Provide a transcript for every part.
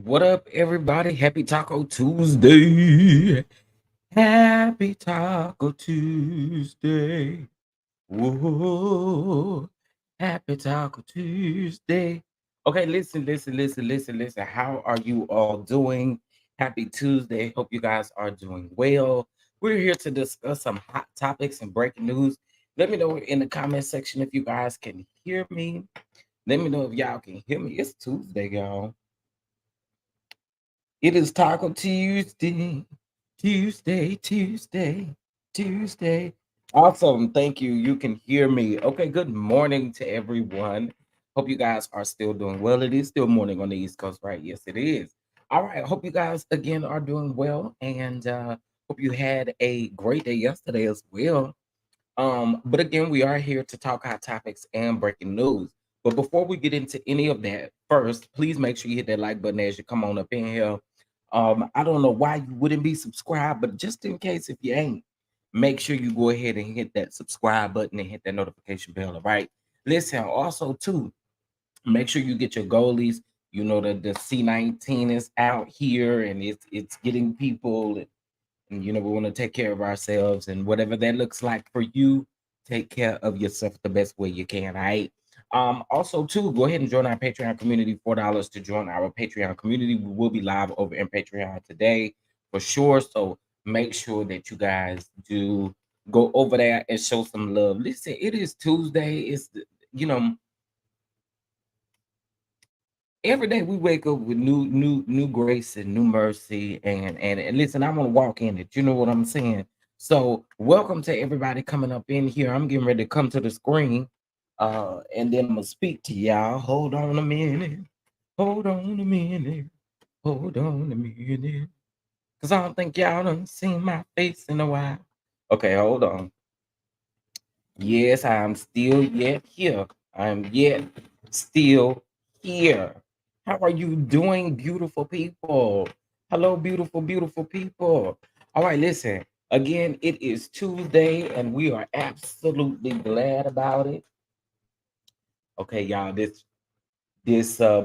What up, everybody? Happy Taco Tuesday. Happy Taco Tuesday. Whoa. Happy Taco Tuesday. Okay, listen. How are you all doing? Happy Tuesday. Hope you guys are doing well. We're here to discuss some hot topics and breaking news. Let me know in the comment section if you guys can hear me. Let me know if y'all can hear me. It's Tuesday, y'all. It is Taco Tuesday. Tuesday. Awesome. Thank you. You can hear me. Okay, good morning to everyone. Hope you guys are still doing well. It is still morning on the East Coast, right? Yes, it is. All right. Hope you guys again are doing well and hope you had a great day yesterday as well. But again, we are here to talk hot topics and breaking news. But before we get into any of that, first, please make sure you hit that like button as you come on up in here. I don't know why you wouldn't be subscribed, but just in case if you ain't, make sure you go ahead and hit that subscribe button and hit that notification bell. All right. Listen, also too, make sure you get your goalies. You know that the C19 is out here and it's getting people and we want to take care of ourselves and whatever that looks like for you, take care of yourself the best way you can. All right. Also too, go ahead and join our Patreon community. $4 to join our Patreon community. We will be live over in Patreon today for sure. So make sure that you guys do go over there and show some love. Listen, it is Tuesday. You know every day we wake up with new grace and new mercy and listen, I want to walk in it, you know what I'm saying? So welcome to everybody coming up in here. I'm getting ready to come to the screen and then I'm gonna speak to y'all. Hold on a minute. hold on a minute Hold on a minute, because I don't think y'all done seen my face in a while. Okay, hold on. Yes, I'm still yet here. I'm yet still here. How are you doing, beautiful people? Hello, beautiful people. All right, listen. Again, it is Tuesday, and we are absolutely glad about it. Okay, y'all, this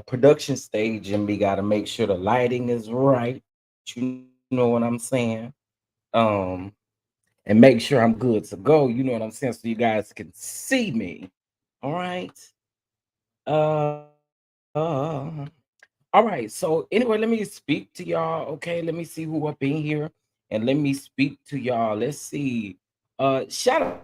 production stage, and we gotta make sure the lighting is right. You know what I'm saying? Um, and make sure I'm good to go. You know what I'm saying? So you guys can see me. All right. Uh, all right. So anyway, let me speak to y'all. Okay, let me see who up in here, and let me speak to y'all. Let's see. Shout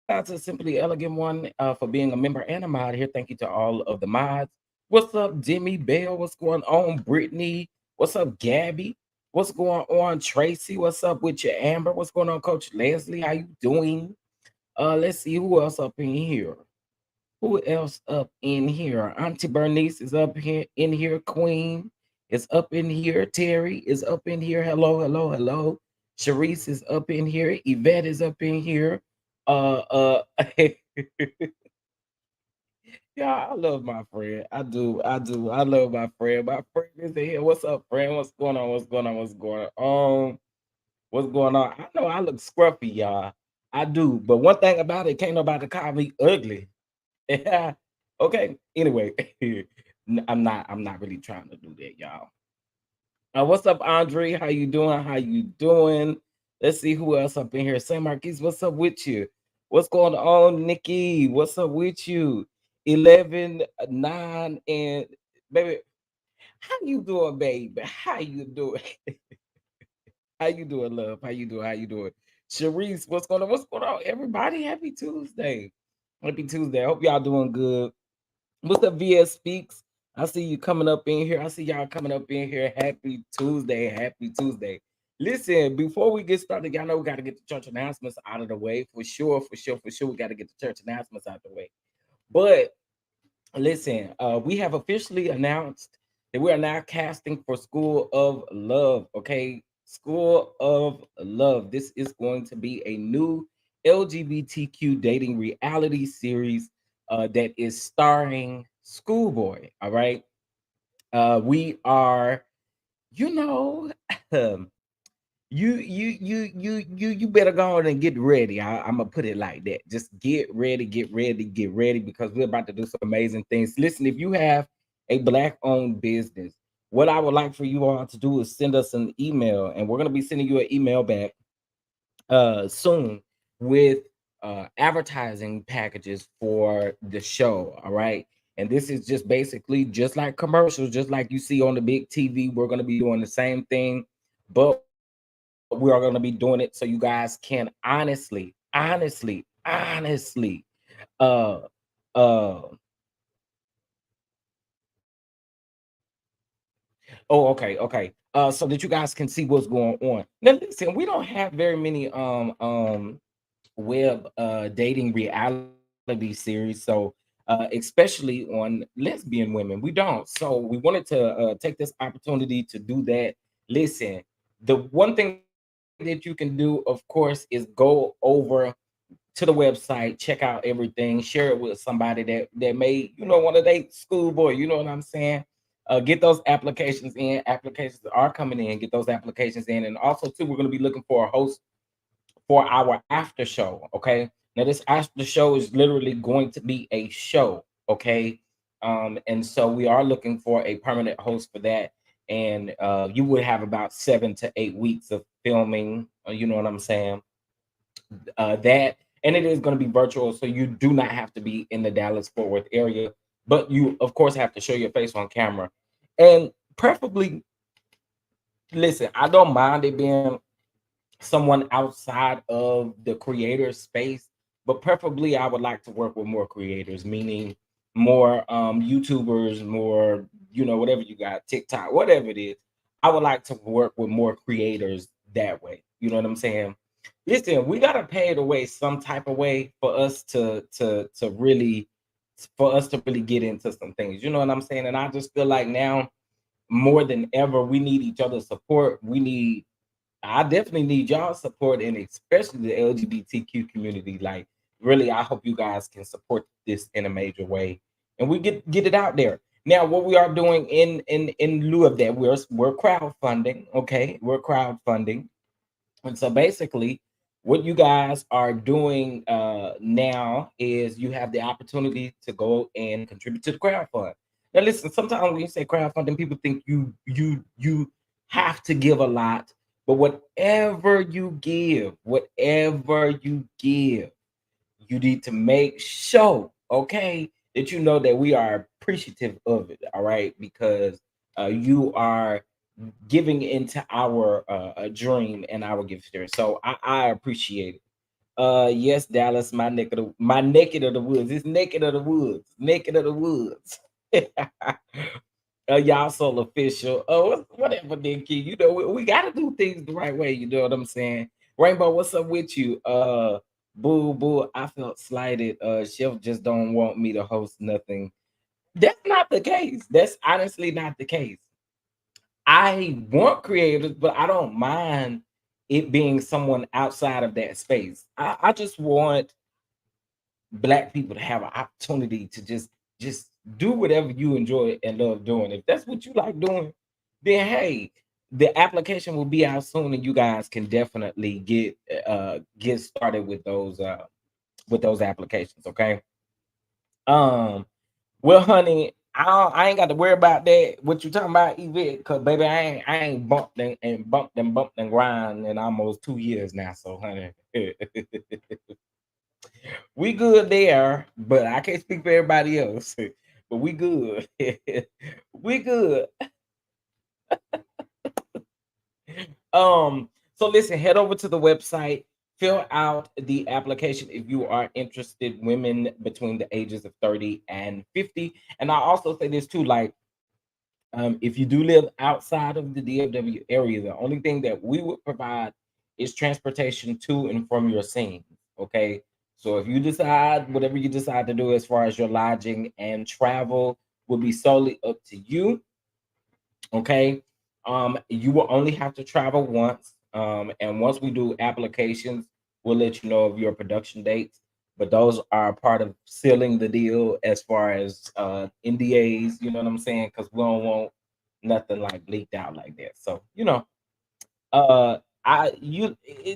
out to Simply Elegant One for being a member and a mod here. Thank you to all of the mods. What's up, Demi Bell? What's going on, Brittany? What's up, Gabby? What's going on, Tracy? What's up with you, Amber? What's going on, Coach Leslie? How you doing? Let's see who else up in here. Who else up in here? Auntie Bernice is up here in here. Queen is up in here. Terry is up in here. Hello, hello, hello. Sharice is up in here. Yvette is up in here. Uh, yeah, I love my friend. I do, I do. I love my friend. My friend is in here. What's up, friend? What's going on? What's going on? What's going on? What's going on? I know I look scruffy, y'all. I do, but one thing about it, can't nobody call me ugly. Yeah. Okay. Anyway, I'm not really trying to do that, y'all. What's up, Andre? How you doing? How you doing? Let's see who else up in here. Sam Marquis, what's up with you? What's going on, Nikki? What's up with you? 11, 9, and baby, how you doing, baby? How you doing? How you doing, love? How you doing? How you doing? Sharice, what's going on? What's going on? Everybody, happy Tuesday. Happy Tuesday. I hope y'all doing good. What's up, VS Speaks? I see you coming up in here. I see y'all coming up in here. Happy Tuesday. Happy Tuesday. Listen, before we get started, y'all know we got to get the church announcements out of the way. For sure, for sure, for sure. We got to get the church announcements out of the way. But listen, we have officially announced that we are now casting for School of Love. Okay, School of Love. This is going to be a new LGBTQ dating reality series that is starring Schoolboy. All right, we are, you know, you better go on and get ready. I'm gonna put it like that. Just get ready, get ready, get ready, because we're about to do some amazing things. Listen, if you have a black-owned business, what I would like for you all to do is send us an email, and we're gonna be sending you an email back soon with advertising packages for the show. All right. And this is just basically just like commercials, just like you see on the big TV. We're going to be doing the same thing, but we are going to be doing it so you guys can honestly, uh, uh, oh, okay. So that you guys can see what's going on. Now, listen, we don't have very many web dating reality series, so especially on lesbian women, we don't. So we wanted to take this opportunity to do that. Listen, the one thing that you can do, of course, is go over to the website, check out everything, share it with somebody that may, want to date Schoolboy. You know what I'm saying? Get those applications in. Applications are coming in. Get those applications in, and also too, we're going to be looking for a host for our after show. Okay. Now this after show is literally going to be a show. Okay. And so we are looking for a permanent host for that. And you would have about 7 to 8 weeks of filming. You know what I'm saying? That, and it is going to be virtual, so you do not have to be in the Dallas Fort Worth area, but you of course have to show your face on camera, and preferably, listen, I don't mind it being someone outside of the creator space, but preferably I would like to work with more creators, meaning more YouTubers, more, whatever you got, TikTok, whatever it is. I would like to work with more creators that way. You know what I'm saying? Listen, we gotta pay the way some type of way for us to really get into some things. You know what I'm saying? And I just feel like now more than ever, we need each other's support. I definitely need y'all support, and especially the LGBTQ community. Like, really, I hope you guys can support this in a major way, and we get it out there. Now, what we are doing in lieu of that, we're crowdfunding. Okay, we're crowdfunding, and so basically, what you guys are doing now is you have the opportunity to go and contribute to the crowdfund. Now, listen. Sometimes when you say crowdfunding, people think you have to give a lot, But whatever you give, you need to make sure, okay, that you know that we are appreciative of it, all right, because you are giving into our dream and our gift there. So I appreciate it. Yes, Dallas, my naked of the woods. It's naked of the woods, naked of the woods. Y'all so official. Oh, whatever, Nikki. You know, we got to do things the right way. You know what I'm saying? Rainbow, what's up with you? Boo, boo. I felt slighted. Chef just don't want me to host nothing. That's not the case. That's honestly not the case. I want creators, but I don't mind it being someone outside of that space. I just want black people to have an opportunity to just do whatever you enjoy and love doing. If that's what you like doing, then hey, the application will be out soon, and you guys can definitely get started with those applications. Okay. Um. Well, honey, I ain't got to worry about that. What you talking about, Yvette? Cause baby, I ain't bumped and grind in almost 2 years now. So, honey, we good there, but I can't speak for everybody else. But we good. We good. So listen, head over to the website, fill out the application if you are interested, women between the ages of 30 and 50. And I also say this too, like if you do live outside of the DFW area, the only thing that we would provide is transportation to and from your scene. Okay. So if you decide whatever you decide to do as far as your lodging and travel will be solely up to you. Okay. You will only have to travel once. And once we do applications, we'll let you know of your production dates. But those are part of sealing the deal as far as NDAs, you know what I'm saying? Because we don't want nothing like leaked out like that. So,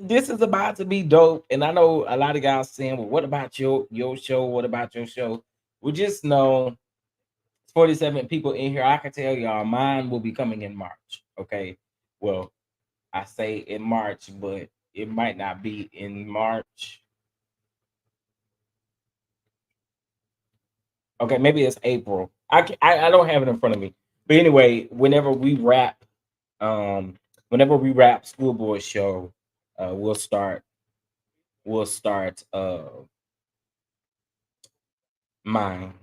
this is about to be dope. And I know a lot of guys saying, well, what about your show? What about your show? We just know 47 people in here. I can tell y'all mine will be coming in March. Okay. Well, I say in March, but it might not be in March. Okay, maybe it's April. I don't have it in front of me. But anyway, um whenever we wrap Schoolboy Show, we'll start mine.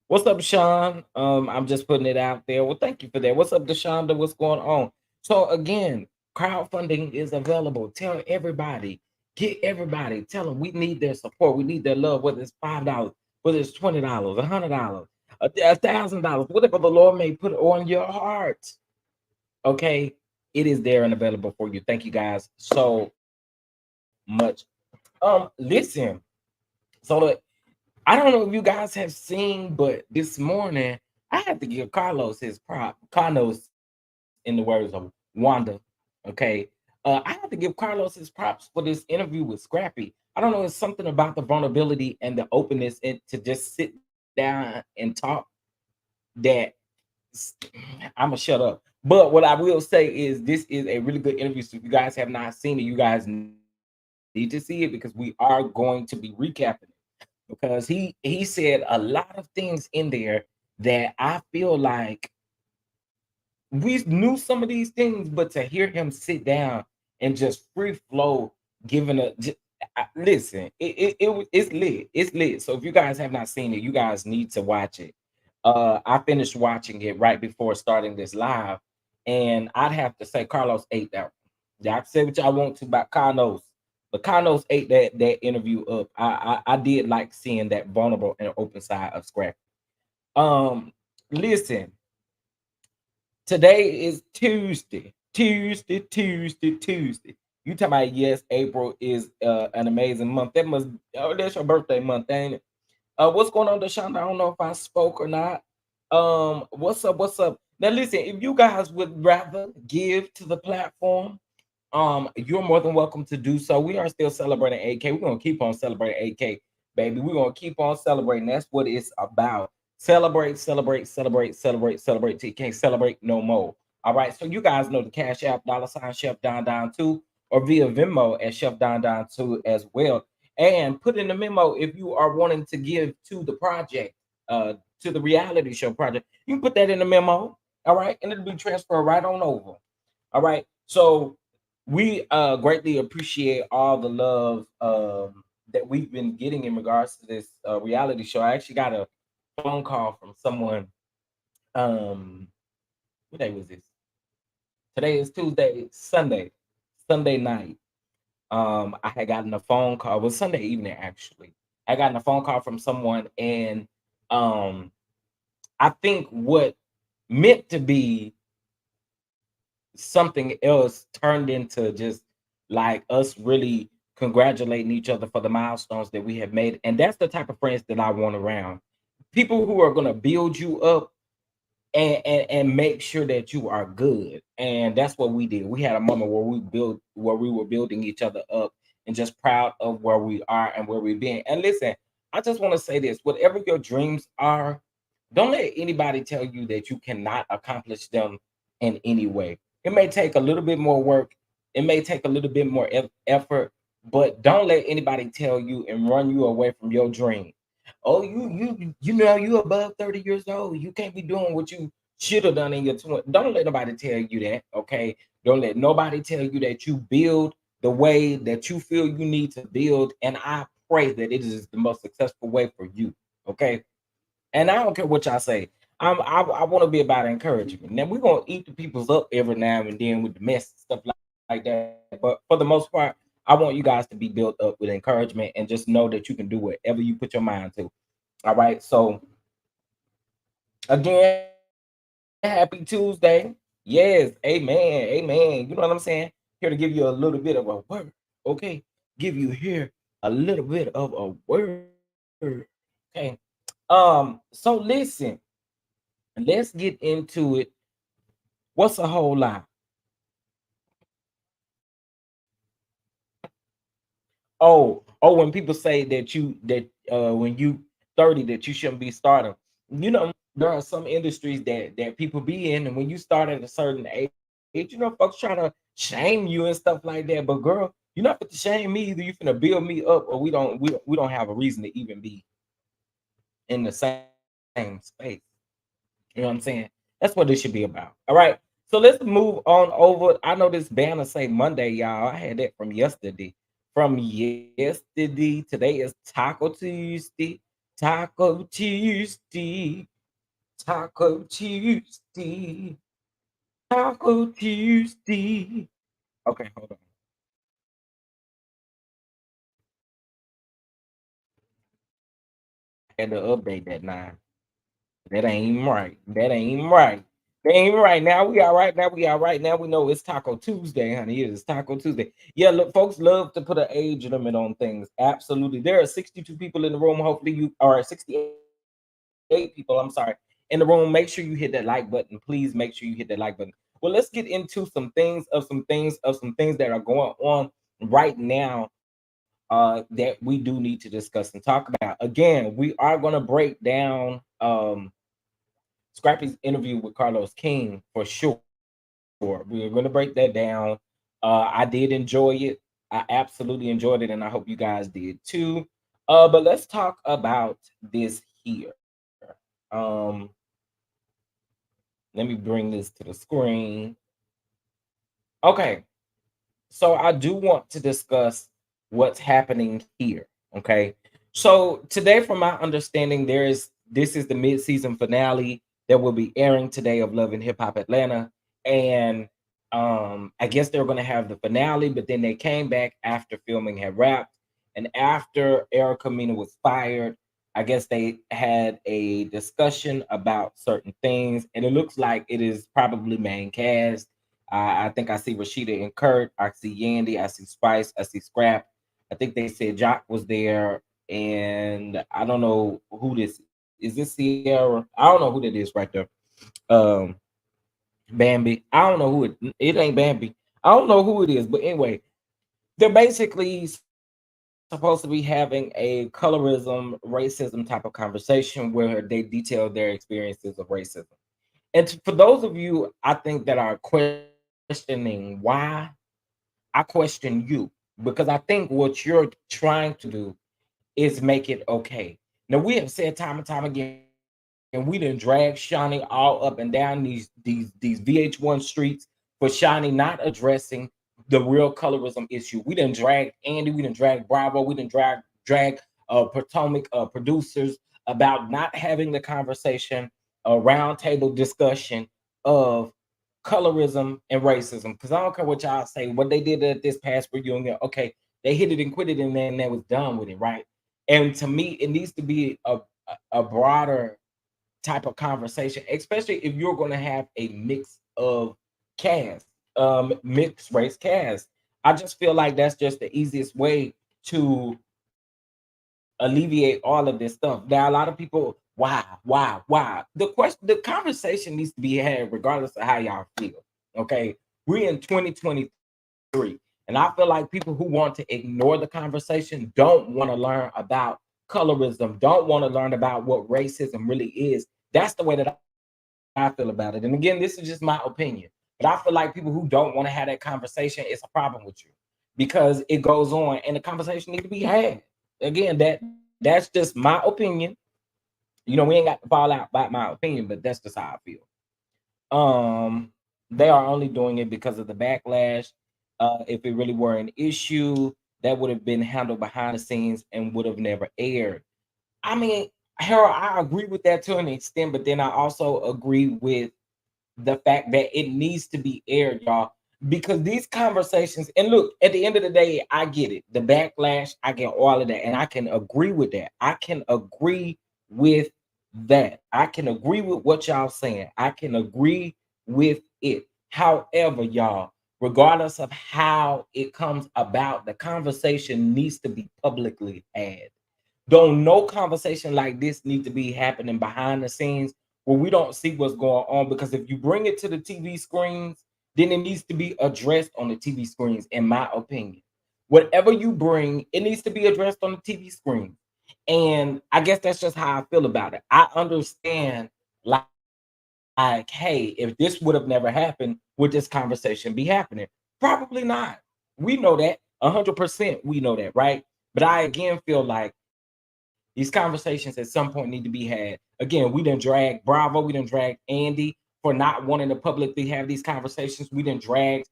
What's up, Sean? I'm just putting it out there. Well, thank you for that. What's up, Deshonda? What's going on? So again, crowdfunding is available. Tell everybody, get everybody, tell them we need their support, we need their love, whether it's $5, whether it's $20, $100, $1,000, whatever the Lord may put on your heart. Okay, it is there and available for you. Thank you guys so much. Listen, so I don't know if you guys have seen, but this morning I had to give Carlos his prop. Carlos, in the words of Wanda. Okay. I had to give Carlos his props for this interview with Scrappy. I don't know, it's something about the vulnerability and the openness and to just sit down and talk that I'm gonna shut up. But what I will say is this is a really good interview. So if you guys have not seen it, you guys need to see it because we are going to be recapping it because he said a lot of things in there that I feel like we knew some of these things, but to hear him sit down and just free flow, giving listen, it's lit, it's lit. So if you guys have not seen it, you guys need to watch it. I finished watching it right before starting this live, and I'd have to say Carlos ate that. Y'all can say what y'all want to about Carlos, but Carlos ate that interview up. I did like seeing that vulnerable and open side of Scrappy. Listen, today is Tuesday. Tuesday. You talking about yes, April is an amazing month. That's your birthday month, ain't it? What's going on, Deshaun? I don't know if I spoke or not. What's up? What's up? Now listen, if you guys would rather give to the platform, you're more than welcome to do so. We are still celebrating 8K. We're gonna keep on celebrating 8K, baby. We're gonna keep on celebrating. That's what it's about. Celebrate till you can't celebrate no more. All right, so you guys know the Cash App, $ Chef Don Don 2, or via Venmo at Chef Don Don 2 as well. And put in the memo if you are wanting to give to the project, to the reality show project. You can put that in the memo, all right, and it'll be transferred right on over. All right. So we greatly appreciate all the love that we've been getting in regards to this reality show. I actually got a phone call from someone. Um, what day was this? Today is Tuesday, Sunday night. I had gotten a phone call. It was Sunday evening actually. I got a phone call from someone, and um, I think what meant to be something else turned into just like us really congratulating each other for the milestones that we have made. And that's the type of friends that I want around. People who are going to build you up and make sure that you are good. And that's what we did. We had a moment where we were building each other up and just proud of where we are and where we've been. And listen, I just want to say this, whatever your dreams are, don't let anybody tell you that you cannot accomplish them in any way. It may take a little bit more work, it may take a little bit more effort, but don't let anybody tell you and run you away from your dream. Oh, you know you above 30 years old. You can't be doing what you should have done in your 20s. Don't let nobody tell you that, okay? Don't let nobody tell you that you build the way that you feel you need to build. And I pray that it is the most successful way for you, okay? And I don't care what y'all say. I want to be about encouragement. Now we're gonna eat the people's up every now and then with the mess and stuff like that. But for the most part, I want you guys to be built up with encouragement and just know that you can do whatever you put your mind to. All right. So again, happy Tuesday. Yes, amen. Amen. You know what I'm saying? Here to give you a little bit of a word. Okay. Give you here a little bit of a word. Okay. So listen, let's get into it. What's a whole lot? Oh, when people say that when you 30 that you shouldn't be starting. There are some industries that people be in, and when you start at a certain age, folks try to shame you and stuff like that. But girl, you're not fit to shame me either. You finna build me up, or we don't have a reason to even be in the same space. You know what I'm saying? That's what this should be about. All right. So let's move on over. I know this banner say Monday, y'all. I had that from yesterday. From yesterday. Today is Taco Tuesday. Taco Tuesday. Taco Tuesday. Taco Tuesday. Okay, hold on. I had to update that now. That ain't even right. That ain't even right. That ain't even right. Now we all right. Now we all right. Now we know it's Taco Tuesday, honey. It is Taco Tuesday. Yeah, look, folks love to put an age limit on things. Absolutely. There are 62 people in the room. Hopefully you are 68 people. I'm sorry. In the room. Make sure you hit that like button. Please make sure you hit that like button. Well, let's get into some things that are going on right now that we do need to discuss and talk about. Again, we are going to break down Scrappy's interview with Carlos King for sure. We're going to break that down. I did enjoy it. I absolutely enjoyed it, and I hope you guys did too. But let's talk about this here. Um, Let me bring this to the screen. Okay, so I do want to discuss what's happening here. Okay. So today, from my understanding, this is the mid-season finale that will be airing today of Love and Hip Hop Atlanta. And I guess they were gonna have the finale, but then they came back after filming had wrapped. And after Erica Mena was fired, I guess they had a discussion about certain things, and it looks like it is probably main cast. I think I see Rashida and Kurt. I see Yandy. I see Spice. I see Scrap. I think they said Jock was there, and I don't know who this is. This Sierra? I don't know who that is right there. Um, Bambi. I don't know who it ain't Bambi. I don't know who it is, but anyway, they're basically supposed to be having a colorism, racism type of conversation where they detail their experiences of racism. for those of you, I think that are questioning why, I question you, because I think what you're trying to do is make it okay. Now we have said time and time again, we didn't drag Shawnee all up and down these VH1 streets for Shawnee not addressing the real colorism issue. We didn't drag Andy, we didn't drag Bravo, we didn't drag Potomac producers about not having the conversation, a roundtable discussion of colorism and racism. Because I don't care what y'all say, what they did at this past reunion, okay, they hit it and quit it, and then they was done with it, right? And to me, it needs to be a broader type of conversation, especially if you're going to have a mix of cast, mixed race cast. I just feel like that's just the easiest way to alleviate all of this stuff. Now, a lot of people, why? The conversation needs to be had regardless of how y'all feel. Okay, we're in 2023, and I feel like people who want to ignore the conversation don't want to learn about colorism, don't want to learn about what racism really is. That's the way that I feel about it. And again, this is just my opinion, but I feel like people who don't want to have that conversation, it's a problem with you, because it goes on and the conversation need to be had. Again, that's just my opinion. You know, we ain't got to fall out about my opinion, but that's just how I feel. They are only doing it because of the backlash. If it really were an issue, that would have been handled behind the scenes and would have never aired. I mean, Harold, I agree with that to an extent, but then I also agree with the fact that it needs to be aired, y'all, because these conversations, and look, at the end of the day, I get it. The backlash, I get all of that, and I can agree with that. I can agree with that. I can agree with what y'all saying. I can agree with it. However, y'all, regardless of how it comes about, the conversation needs to be publicly had. Don't no conversation like this need to be happening behind the scenes where we don't see what's going on. Because if you bring it to the TV screens, then it needs to be addressed on the TV screens, in my opinion. Whatever you bring, it needs to be addressed on the TV screen. And I guess that's just how I feel about it. I understand, like, hey, if this would have never happened, would this conversation be happening? Probably not. We know that 100%. We know that, right? But I again feel like these conversations at some point need to be had. Again, we didn't drag Bravo, we didn't drag Andy for not wanting to publicly have these conversations. We didn't drag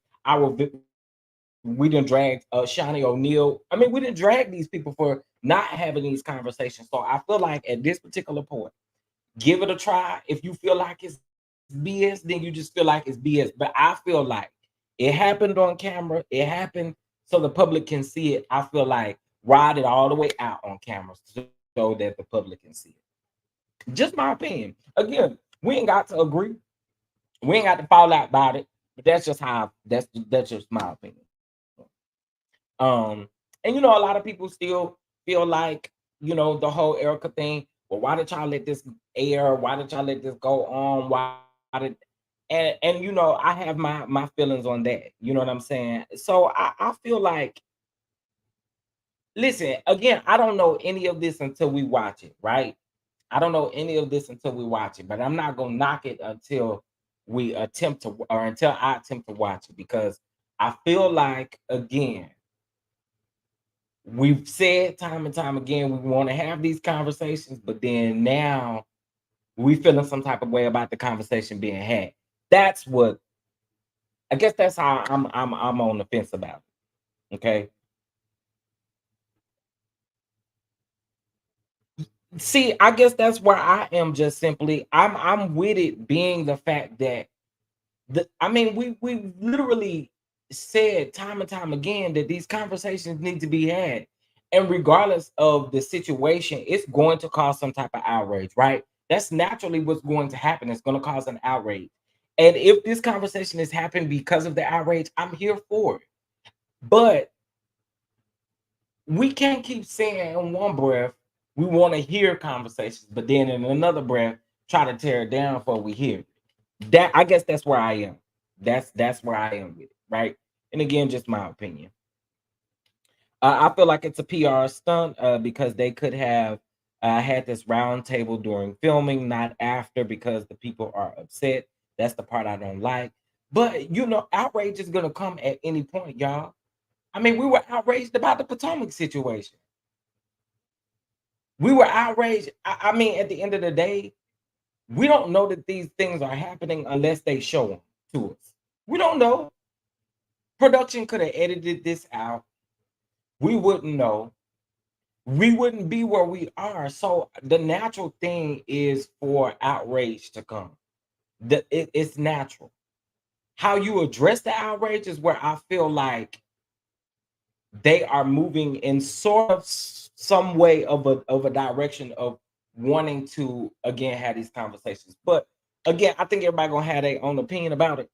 we didn't drag Shawnee O'Neal. I mean, we didn't drag these people for not having these conversations. So I feel like at this particular point, give it a try. If you feel like it's BS, then you just feel like it's BS. But I feel like it happened on camera. It happened so the public can see it. I feel like ride it all the way out on camera so that the public can see it. Just my opinion. Again, we ain't got to agree. We ain't got to fall out about it. But that's just how that's just my opinion. And a lot of people still feel like, the whole Erica thing. Well, why did y'all let this air? Why did y'all let this go on? Why did and I have my feelings on that. You know what I'm saying? So I feel like, listen, again, I don't know any of this until we watch it, right? I don't know any of this until we watch it, but I'm not gonna knock it until we attempt to, or until I attempt to watch it, because I feel like, again, we've said time and time again we want to have these conversations, but then now we feeling some type of way about the conversation being had. That's what, I guess that's how I'm on the fence about it. Okay. See, I guess that's where I am. Just simply, I'm with it being the fact that I mean, we literally said time and time again that these conversations need to be had, and regardless of the situation, it's going to cause some type of outrage, right? That's naturally what's going to happen. It's going to cause an outrage, and if this conversation is happening because of the outrage, I'm here for it. But we can't keep saying in one breath we want to hear conversations, but then in another breath try to tear it down before we hear it. That, I guess that's where I am. That's where I am with it, right? And again, just my opinion. I feel like it's a PR stunt, because they could have had this round table during filming, not after, because the people are upset. That's the part I don't like. But outrage is gonna come at any point, y'all. I mean, we were outraged about the Potomac situation. We were outraged. I mean, at the end of the day, we don't know that these things are happening unless they show them to us. We don't know. Production could have edited this out. We wouldn't know. We wouldn't be where we are. So the natural thing is for outrage to come. It's natural. How you address the outrage is where I feel like they are moving in sort of some way of a direction of wanting to again have these conversations. But again, I think everybody gonna have their own opinion about it.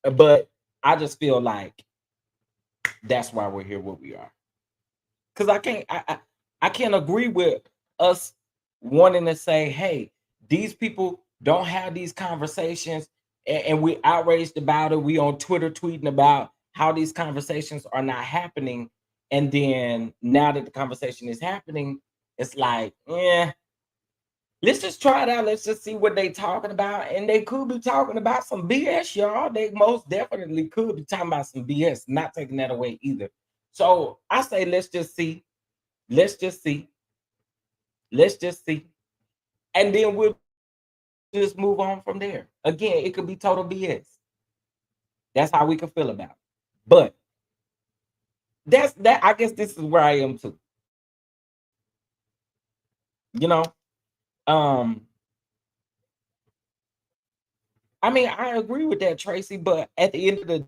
But I just feel like that's why we're here where we are. Because I can't agree with us wanting to say, hey, these people don't have these conversations, and we outraged about it. We on Twitter tweeting about how these conversations are not happening. And then now that the conversation is happening, it's like, let's just try it out. Let's just see what they talking about. And they could be talking about some BS, y'all. They most definitely could be talking about some BS, not taking that away either. So I say, let's just see. Let's just see. Let's just see. And then we'll just move on from there. Again, it could be total BS. That's how we can feel about it. But that's that. I guess this is where I am too. You know, um, I mean, I agree with that, Tracy. But at the end of the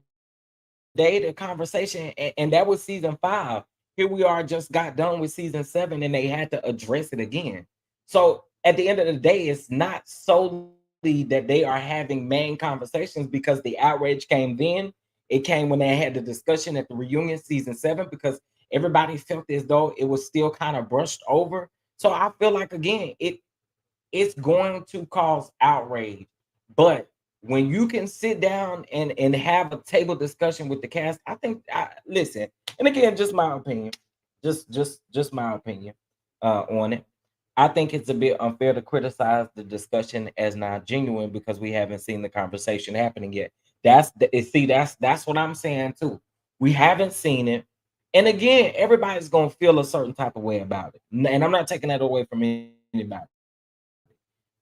day, the conversation, and that was season 5. Here we are, just got done with season 7, and they had to address it again. So at the end of the day, it's not solely that they are having main conversations because the outrage came then. It came when they had the discussion at the reunion season 7 because everybody felt as though it was still kind of brushed over. So I feel like again, it's going to cause outrage. But when you can sit down and have a table discussion with the cast, I think listen, and again, just my opinion, just my opinion on it. I think it's a bit unfair to criticize the discussion as not genuine because we haven't seen the conversation happening yet. That's what I'm saying too. We haven't seen it. And again, everybody's gonna feel a certain type of way about it. And I'm not taking that away from anybody.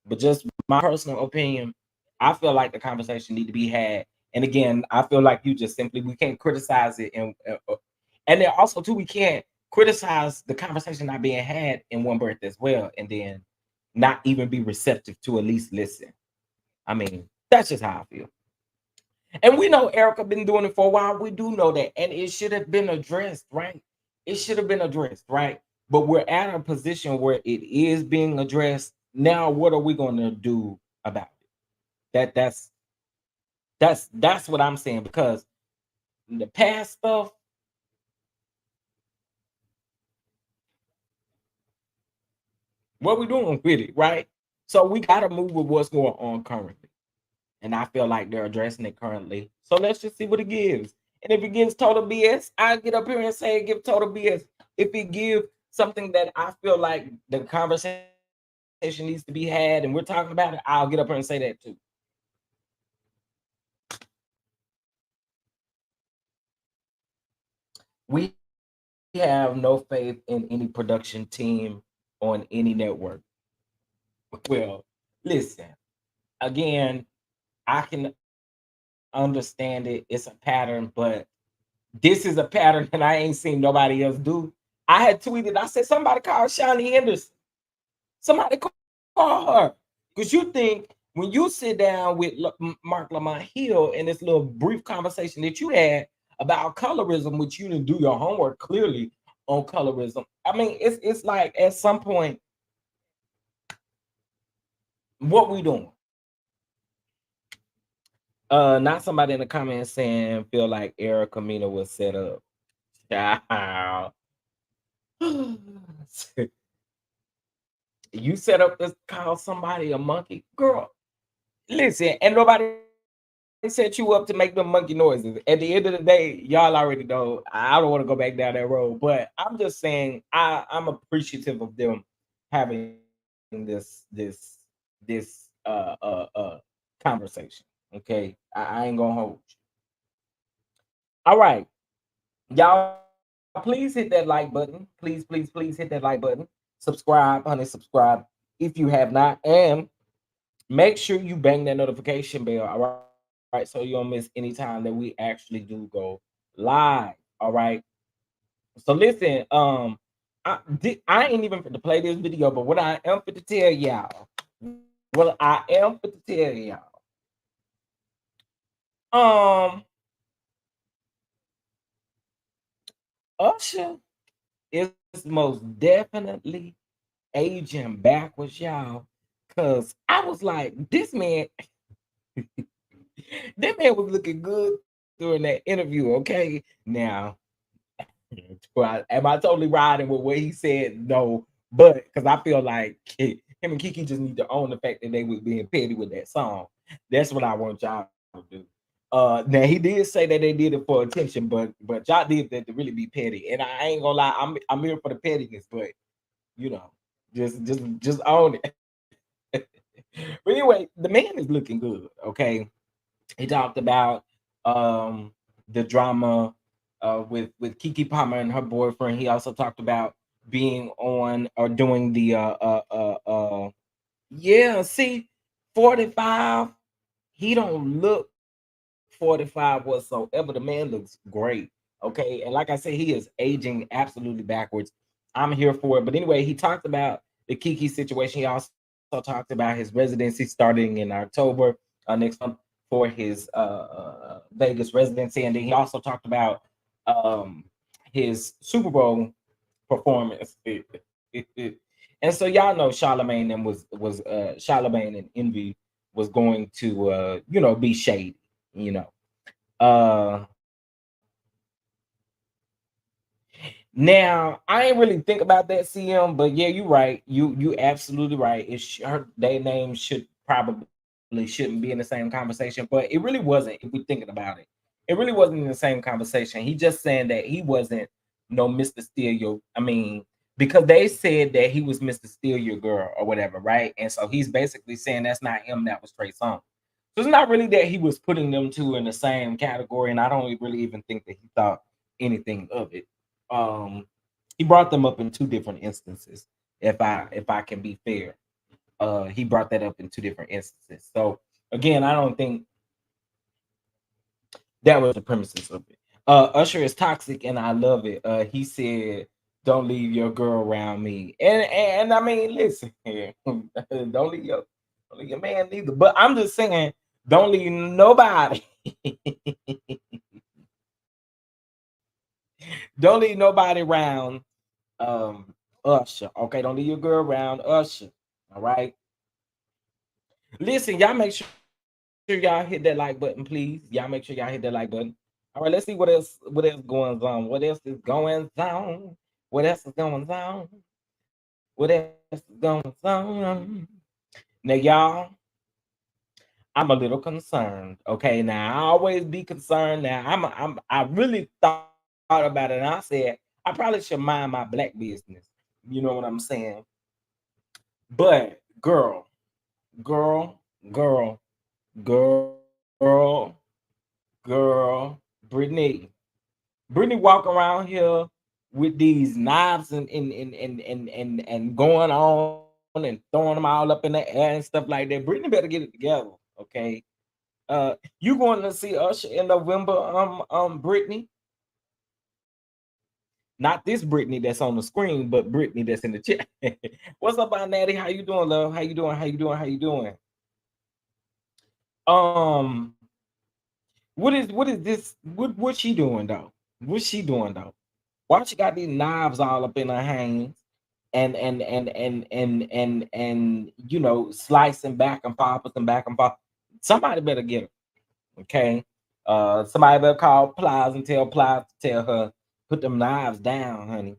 But just my personal opinion, I feel like the conversation need to be had. And again, I feel like you just simply we can't criticize it, and then also too we can't criticize the conversation not being had in one breath as well, and then not even be receptive to at least listen. I mean, that's just how I feel. And we know Erica been doing it for a while. We do know that, and it should have been addressed, right? It should have been addressed, right? But we're at a position where it is being addressed. Now, what are we going to do about it? That's what I'm saying because the past stuff, what we doing with it, right? So we got to move with what's going on currently. And I feel like they're addressing it currently. So let's just see what it gives. And if it gives total BS, I get up here and say give total BS. If it give something that I feel like the conversation needs to be had and we're talking about it, I'll get up here and say that too. We have no faith in any production team on any network. Well, listen, again, I can understand it. It's a pattern, but this is a pattern that I ain't seen nobody else do. I had tweeted, I said, somebody call Shawnee Henderson. Somebody call her. Because you think when you sit down with Mark Lamont Hill in this little brief conversation that you had about colorism, which you didn't do your homework clearly on colorism. I mean, it's like at some point, what we doing? Not somebody in the comments saying feel like Erica Mina was set up. Child. You set up to call somebody a monkey, girl. Listen, and nobody set you up to make them monkey noises. At the end of the day, y'all already know. I don't want to go back down that road, but I'm just saying I'm appreciative of them having this this conversation. Okay, I ain't gonna hold you. All right, y'all, please hit that like button. Please, please, please hit that like button. Subscribe, honey, subscribe if you have not, and make sure you bang that notification bell. All right, so you don't miss any time that we actually do go live. All right. So listen, I ain't even fit to play this video, but what I am fit to tell y'all, what I am fit to tell y'all, um, Usher is most definitely aging backwards, y'all. Cause I was like, this man, that man was looking good during that interview. Okay, now, am I totally riding with what he said? No, but because I feel like him and Kiki just need to own the fact that they was being petty with that song. That's what I want y'all to do. Now he did say that they did it for attention, but y'all did that to really be petty. And I ain't gonna lie, I'm here for the pettiness, but you know, just own it. But anyway, the man is looking good. Okay, he talked about um the drama with Kiki Palmer and her boyfriend. He also talked about being on or doing the yeah, see, 45. He don't look 45 whatsoever. The man looks great. Okay. And like I said, he is aging absolutely backwards. I'm here for it. But anyway, he talked about the Kiki situation. He also talked about his residency starting in October next month for his Vegas residency. And then he also talked about um, his Super Bowl performance. And so y'all know Charlemagne and was Charlemagne and Envy was going to be shady, you know. Uh Now, I ain't really think about that, CM, but yeah, you're right. You absolutely right. Her their name should probably shouldn't be in the same conversation, but it really wasn't. If we thinking about it, it really wasn't in the same conversation. He just saying that he wasn't no Mr. Steal Your. I mean, because they said that he was Mr. Steal Your Girl or whatever, right? And so he's basically saying that's not him. That was Trey Songz. So it's not really that he was putting them two in the same category, and I don't really even think that he thought anything of it. um he brought them up in two different instances. If I can be fair, he brought that up in two different instances. So again, I don't think that was the premises of it. Usher is toxic and I love it. He said, don't leave your girl around me. And I mean, listen, don't leave your man neither, but I'm just saying, don't leave nobody. Don't leave nobody around Usher. Okay, don't leave your girl around Usher. All right. Listen, y'all make sure y'all hit that like button, please. Y'all make sure y'all hit that like button. All right, let's see what else going on. What else is going on? What else is going on? What else is going on? Now, y'all, I'm a little concerned. Okay, now I always be concerned. Now I really thought about it and I said I probably should mind my black business. You know what I'm saying? But girl, girl, girl, girl, Brittany walk around here with these knives and going on and throwing them all up in the air and stuff like that. Brittany better get it together, okay? You going to see Usher in November, Brittany? Not this Brittany that's on the screen, but Brittany that's in the chat. What's up, Aunt Natty? How you doing, love? How you doing? How you doing? How you doing? Um, what is this? What's she doing though? What's she doing though? Why she got these knives all up in her hands and slicing back and forth and back and forth? Somebody better get her, okay? Somebody better call Plies and tell Plies to tell her put them knives down, honey.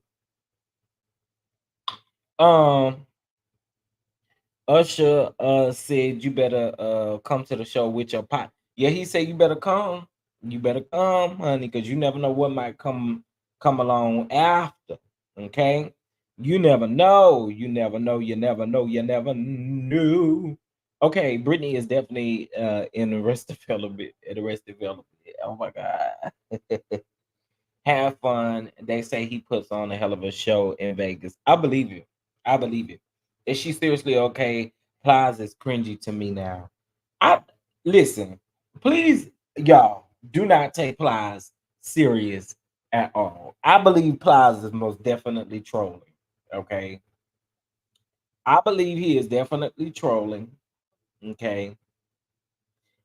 Um, Usher said you better come to the show with your pot. Yeah, he said you better come. You better come, honey, because you never know what might come along after. Okay. You never know. You never know. You never know. You never knew. Okay, Brittany is definitely in the rest development. In the rest development. Oh my god. Have fun. They say he puts on a hell of a show in Vegas. I believe it. I believe it. Is she seriously okay? Plies is cringy to me now. I listen, please, y'all, do not take Plies serious at all. I believe Plies is most definitely trolling. Okay. I believe he is definitely trolling. Okay.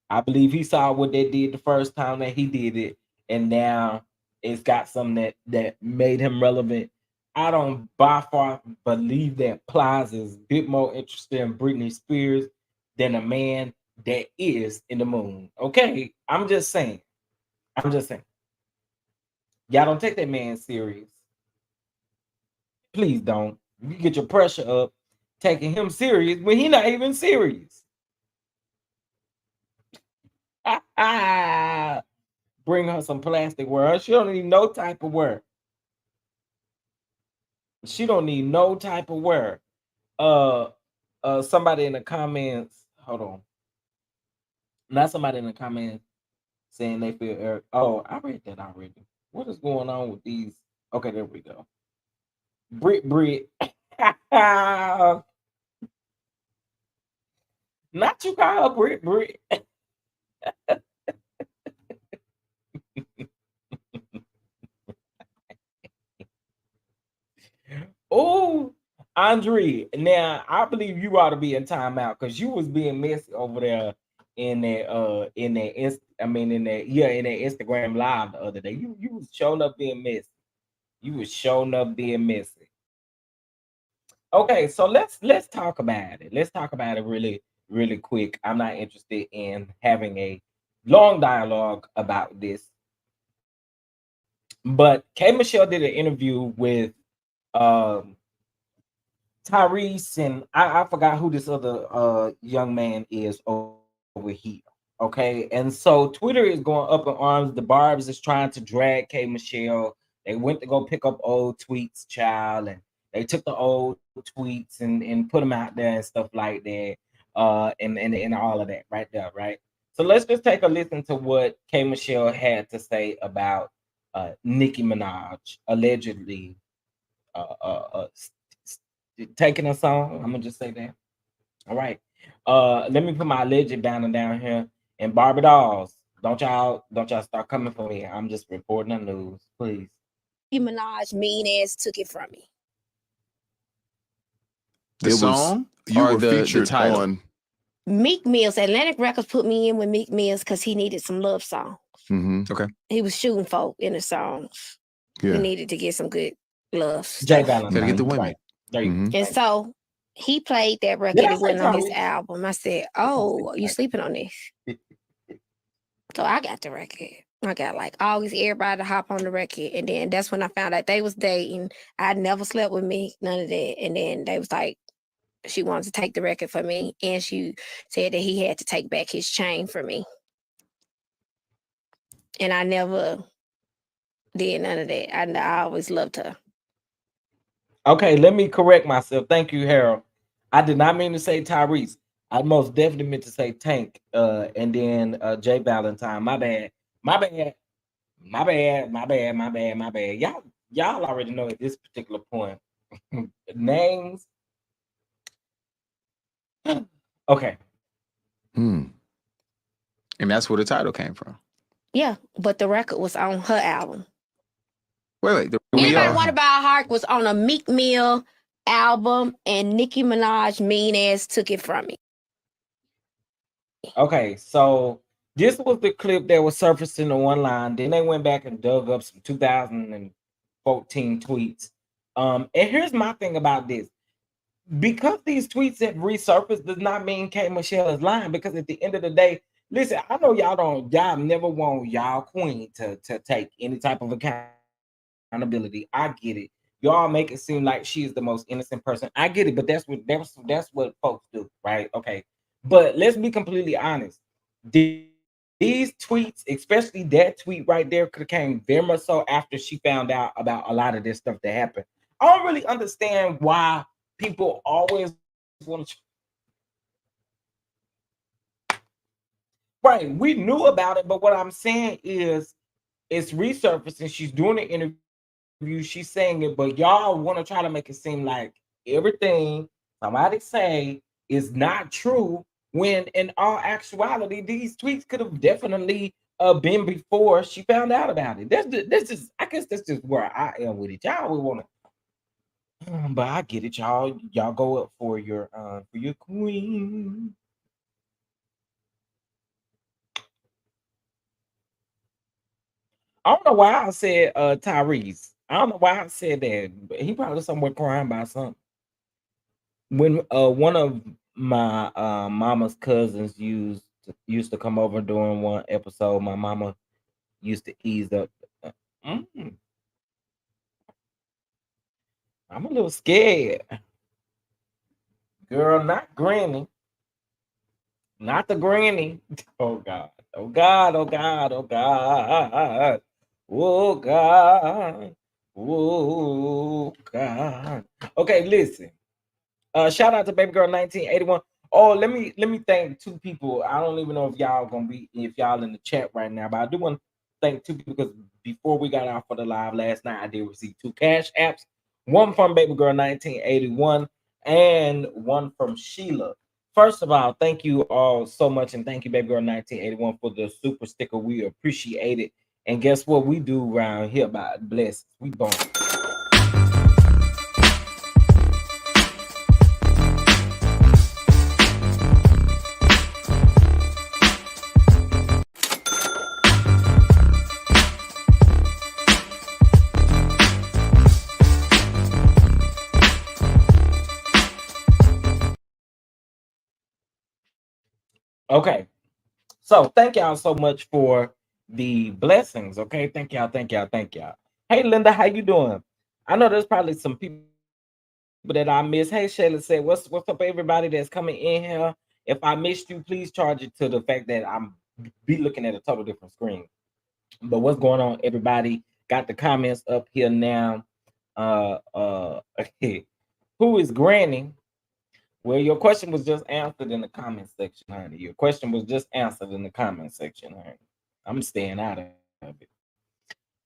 I believe he saw what they did the first time that he did it, and now it's got something that made him relevant. I don't by far believe that Plies is a bit more interested in Britney Spears than a man that is in the moon. Okay, I'm just saying. I'm just saying. Y'all don't take that man serious. Please don't. You get your pressure up taking him serious when he not even serious. Bring her some plastic wear. She don't need no type of wear. She don't need no type of wear. Uh somebody in the comments, hold on. Not somebody in the comments saying they feel oh, I read that already. What is going on with these? Okay, there we go. Brit. Not you call her Brit. Oh, Andre. Now I believe you ought to be in timeout because you was being messy over there in that in that Instagram live the other day. You was showing up being messy. You was showing up being messy. Okay, so let's talk about it. Let's talk about it really quick. I'm not interested in having a long dialogue about this. But K Michelle did an interview with um Tyrese, and I forgot who this other young man is over here. Okay, and so Twitter is going up in arms. The Barb's is trying to drag K Michelle. They went to go pick up old tweets, child, and they took the old tweets and put them out there and stuff like that. And all of that right there, right? So let's just take a listen to what K Michelle had to say about Nicki Minaj allegedly taking a song. I'm gonna just say that. All right. Let me put my alleged banner down here. And Barbie dolls, don't y'all start coming for me. I'm just reporting the news, please. Minaj mean ass took it from me. The It was song you or were the featured title? on. Meek Mills, Atlantic Records put me in with Meek Mills because he needed some love songs. Okay. He was shooting folk in the songs. He Yeah. needed to get some good love Jay stuff. Gotta get the Valentine. women. Right. There you go. And Thank you. so he played that Did record. I It say wasn't on his Tyrese? album. I said, Did I say "Oh, you Tyrese? sleeping on this?" So I got the record. I got like August, everybody to hop on the record. And then that's when I found out they was dating. I never slept with me, none of that. And then they was like, she wanted to take the record for me. And she said that he had to take back his chain for me. And I never did none of that. I always loved her. Okay, let me correct myself. Thank you, Harold. I did not mean to say Tyrese. I most definitely meant to say Tank. And then Jay Valentine. My bad. My bad. My bad. Y'all already know at this particular point. Names. Okay. Hmm. And that's where the title came from. Yeah, but the record was on her album. Wait, the Anybody Romeo. Want About Heart was on a Meek Mill album, and Nicki Minaj mean ass took it from me. Okay, so this was the clip that was surfacing in one line. Then they went back and dug up some 2014 tweets. And here's my thing about this. Because these tweets have resurfaced does not mean K Michelle is lying. Because at the end of the day, listen, I know y'all never want y'all queen to take any type of accountability. I get it. Y'all make it seem like she is the most innocent person. I get it, but that's what folks do, right? Okay. But let's be completely honest. These tweets, especially that tweet right there, could have came very much so after she found out about a lot of this stuff that happened. I don't really understand why people always want to Right. We knew about it, but what I'm saying is it's resurfacing. She's doing an interview, she's saying it, but y'all want to try to make it seem like everything somebody say is not true when in all actuality these tweets could have definitely been before she found out about it. This is I guess that's just where I am with it. Y'all we want to but I get it, y'all. Y'all go up for your queen. I don't know why I said Tyrese. I don't know why I said that. But he probably somewhere crying about something. When one of my mama's cousins used to come over during one episode, my mama used to ease up. uh, mm, I'm a little scared, girl. Not granny, not the granny. Oh God, oh God, oh God, oh God, oh God, oh God. Okay, listen. Shout out to baby girl 1981. Oh, let me thank two people. I don't even know if y'all in the chat right now, but I do want to thank two people because before we got out for the live last night, I did receive two cash apps. One from baby girl 1981 and one from Sheila. First of all, thank you all so much, and thank you, baby girl 1981, for the super sticker. We appreciate it. And guess what we do around here about blessings? We bone. Okay. So thank y'all so much for the blessings. Okay, thank y'all, thank y'all, thank y'all. Hey Linda, how you doing? I know there's probably some people that I miss. Hey Shayla said, what's up, everybody that's coming in here? If I missed you, please charge it to the fact that I'm be looking at a total different screen. But what's going on, everybody? Got the comments up here now. Who is Granny? Well, your question was just answered in the comment section, honey. Your question was just answered in the comment section, honey. I'm staying out of it.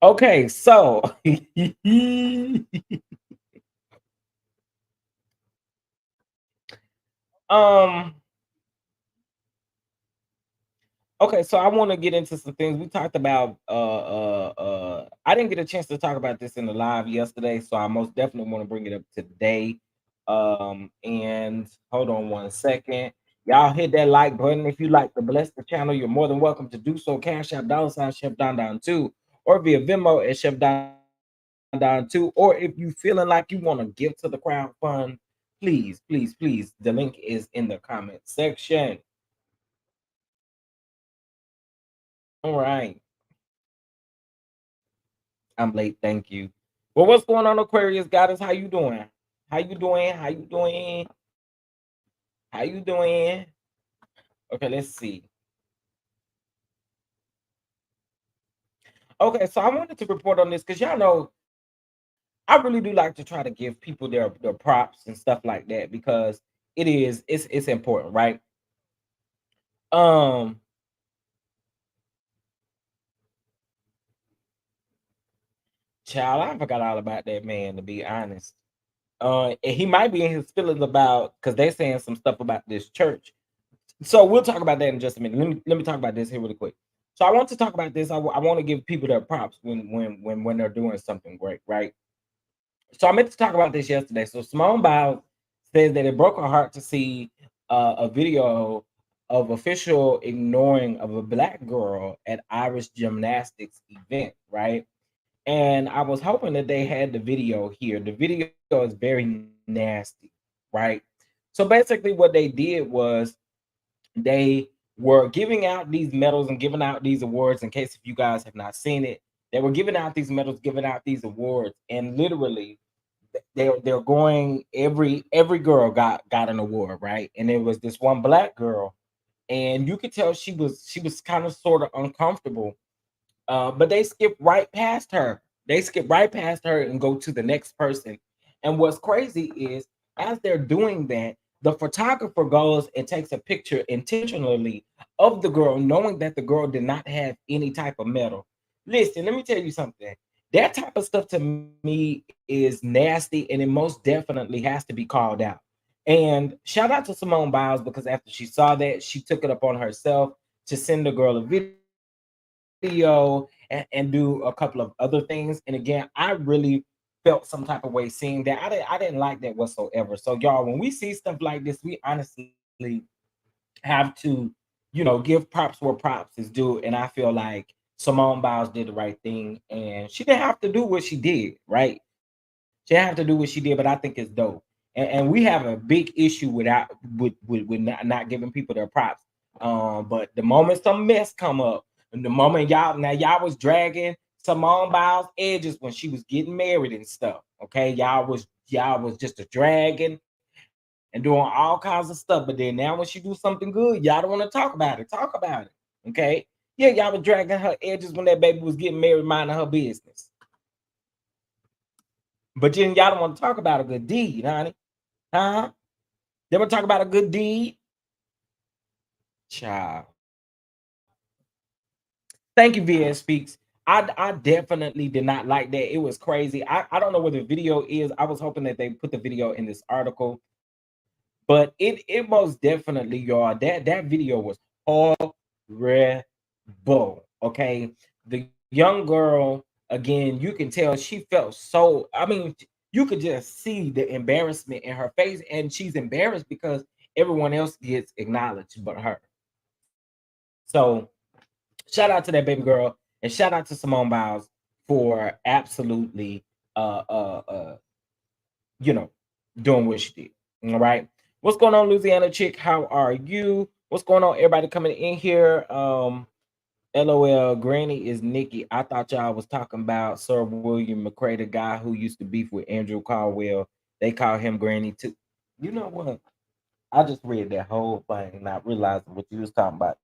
Okay, so um okay, so I want to get into some things. We talked about I didn't get a chance to talk about this in the live yesterday, so I most definitely want to bring it up today. And hold on one second. Y'all hit that like button if you like to bless the channel. You're more than welcome to do so. Cash App $ Chef Don Don 2 or via Venmo at Chef Don Don 2. Or if you feeling like you want to give to the crowd fund, please, please, please. The link is in the comment section. All right. I'm late. Thank you. Well, what's going on, Aquarius Goddess? How you doing? How you doing? How you doing? How you doing? Okay, let's see. Okay, so I wanted to report on this because y'all know I really do like to try to give people their props and stuff like that because it's important, right? Um, child, I forgot all about that man to be honest. And he might be in his feelings about because they're saying some stuff about this church. So we'll talk about that in just a minute. Let me talk about this here really quick. So I want to talk about this. I want to give people their props when they're doing something great, right? So I meant to talk about this yesterday. So Simone Biles says that it broke her heart to see a video of official ignoring of a black girl at Irish gymnastics event, right? And I was hoping that they had the video here. The video is very nasty, right? So basically, what they did was they were giving out these medals and giving out these awards. In case if you guys have not seen it, they were giving out these medals, giving out these awards, and literally they're going every girl got an award, right? And there was this one black girl, and you could tell she was kind of sort of uncomfortable, but they skip right past her. They skip right past her and go to the next person. And what's crazy is as they're doing that, the photographer goes and takes a picture intentionally of the girl, knowing that the girl did not have any type of metal. Listen, let me tell you something. That type of stuff to me is nasty, and it most definitely has to be called out. And shout out to Simone Biles, because after she saw that, she took it upon herself to send the girl a video and do a couple of other things. And again, I really felt some type of way seeing that. I didn't like that whatsoever. So y'all, when we see stuff like this, we honestly have to, give props where props is due. And I feel like Simone Biles did the right thing, and she didn't have to do what she did, right? She didn't have to do what she did, but I think it's dope. And we have a big issue with not giving people their props. But the moment some mess come up, and the moment y'all was dragging Simone Biles edges when she was getting married and stuff. Okay, y'all was just a dragging and doing all kinds of stuff. But then now when she do something good, y'all don't want to talk about it. Talk about it. Okay. Yeah, y'all was dragging her edges when that baby was getting married, minding her business. But then y'all don't want to talk about a good deed, honey. Huh? They want to talk about a good deed? Child. Thank you, VS Speaks. I definitely did not like that. It was crazy. I don't know where the video is. I was hoping that they put the video in this article, but it most definitely, y'all, that video was horrible. Okay. The young girl, again, you can tell she felt so, I mean, you could just see the embarrassment in her face, and she's embarrassed because everyone else gets acknowledged but her. So shout out to that baby girl, and shout out to Simone Biles for absolutely you know doing what she did. All right. What's going on, Louisiana chick? How are you? What's going on, everybody coming in here? LOL, Granny is Nikki. I thought y'all was talking about Sir William McCray, the guy who used to beef with Andrew Caldwell. They call him Granny too. You know what? I just read that whole thing, not realizing what you was talking about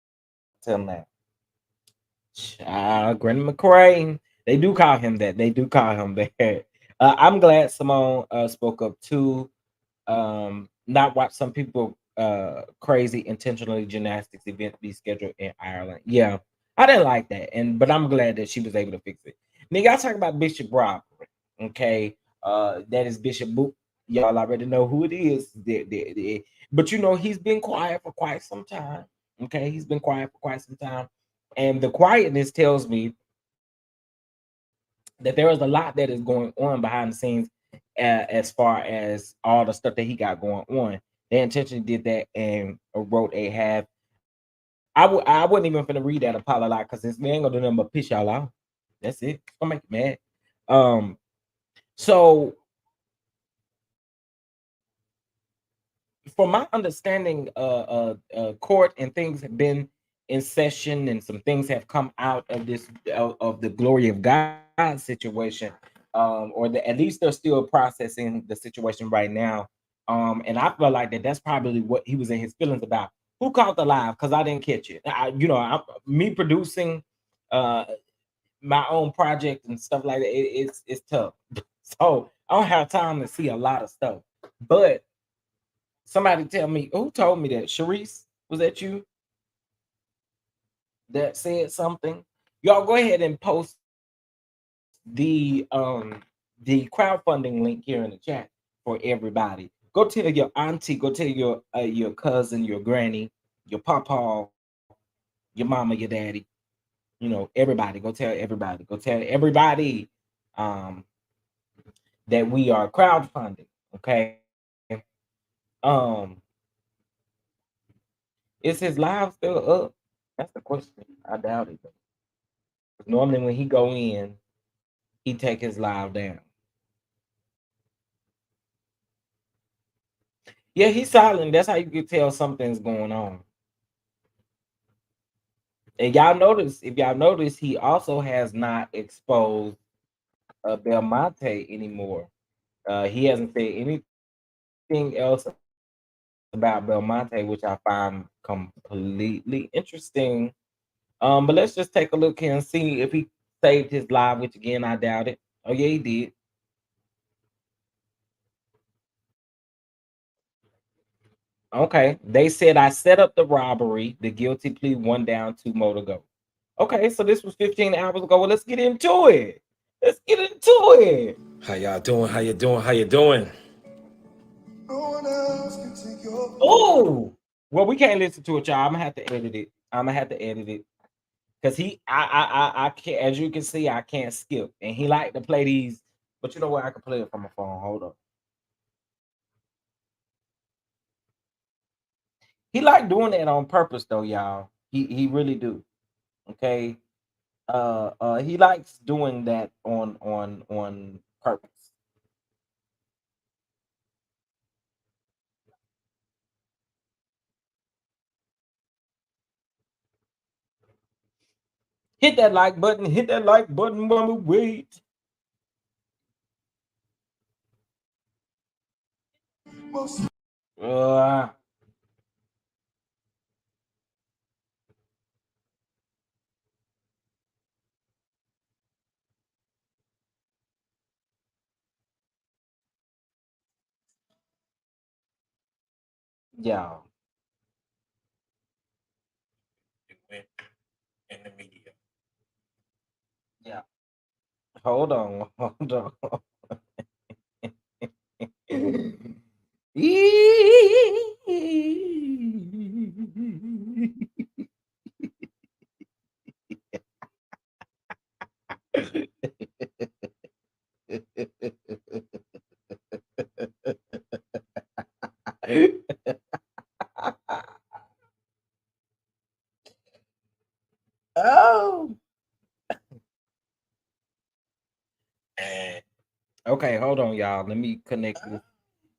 till now. Granny McCray. They do call him that. They do call him that. I'm glad Simone spoke up too. Not watch some people crazy intentionally gymnastics event be scheduled in Ireland. Yeah, I didn't like that, and but I'm glad that she was able to fix it. Nigga, I talk about Bishop Robert. Okay, that is Bishop Boop. Y'all already know who it is. But you know he's been quiet for quite some time. Okay, he's been quiet for quite some time, and the quietness tells me that there is a lot that is going on behind the scenes, as far as all the stuff that he got going on. They intentionally did that and wrote a half. I wouldn't even finna read that apology because this man gonna do nothing but piss y'all off. That's it. It's gonna make you mad. Um, so from my understanding, court and things have been in session, and some things have come out of this of the glory of God situation, at least they're still processing the situation right now. And I feel like that's probably what he was in his feelings about. Who caught the live? Because I didn't catch it. Me producing uh my own project and stuff like that. It's tough, so I don't have time to see a lot of stuff, but somebody tell me who told me that. Sharice, was that you that said something? Y'all go ahead and post the crowdfunding link here in the chat for everybody. Go tell your auntie, go tell your cousin, your granny, your papa, your mama, your daddy. Everybody. Go tell everybody. Go tell everybody um that we are crowdfunding. Okay. Um is his live still up? That's the question. I doubt it though. 'Cause normally when he go in, he take his live down. Yeah, he's silent. That's how you can tell something's going on. And if y'all notice, he also has not exposed Belmonte anymore. He hasn't said anything else about Belmonte, which I find completely interesting. But let's just take a look here and see if he saved his live, which again I doubt it. Oh yeah, he did. Okay. They said I set up the robbery. The guilty plea, one down, two more to go. Okay, so this was 15 hours ago. Well, let's get into it. Let's get into it. How y'all doing? How you doing? How you doing? Oh, well, we can't listen to it, y'all. I'm gonna have to edit it. I'm gonna have to edit it because I can't. As you can see, I can't skip, and he like to play these. But you know what? I can play it from my phone. Hold up. He like doing that on purpose, though, y'all. He really do. Okay. He likes doing that on purpose. Hit that like button. Hit that like button, mama. Wait. Uh, yeah. It went in the media. Yeah. Hold on. Hold on. Oh. And Okay, hold on, y'all. Let me connect this,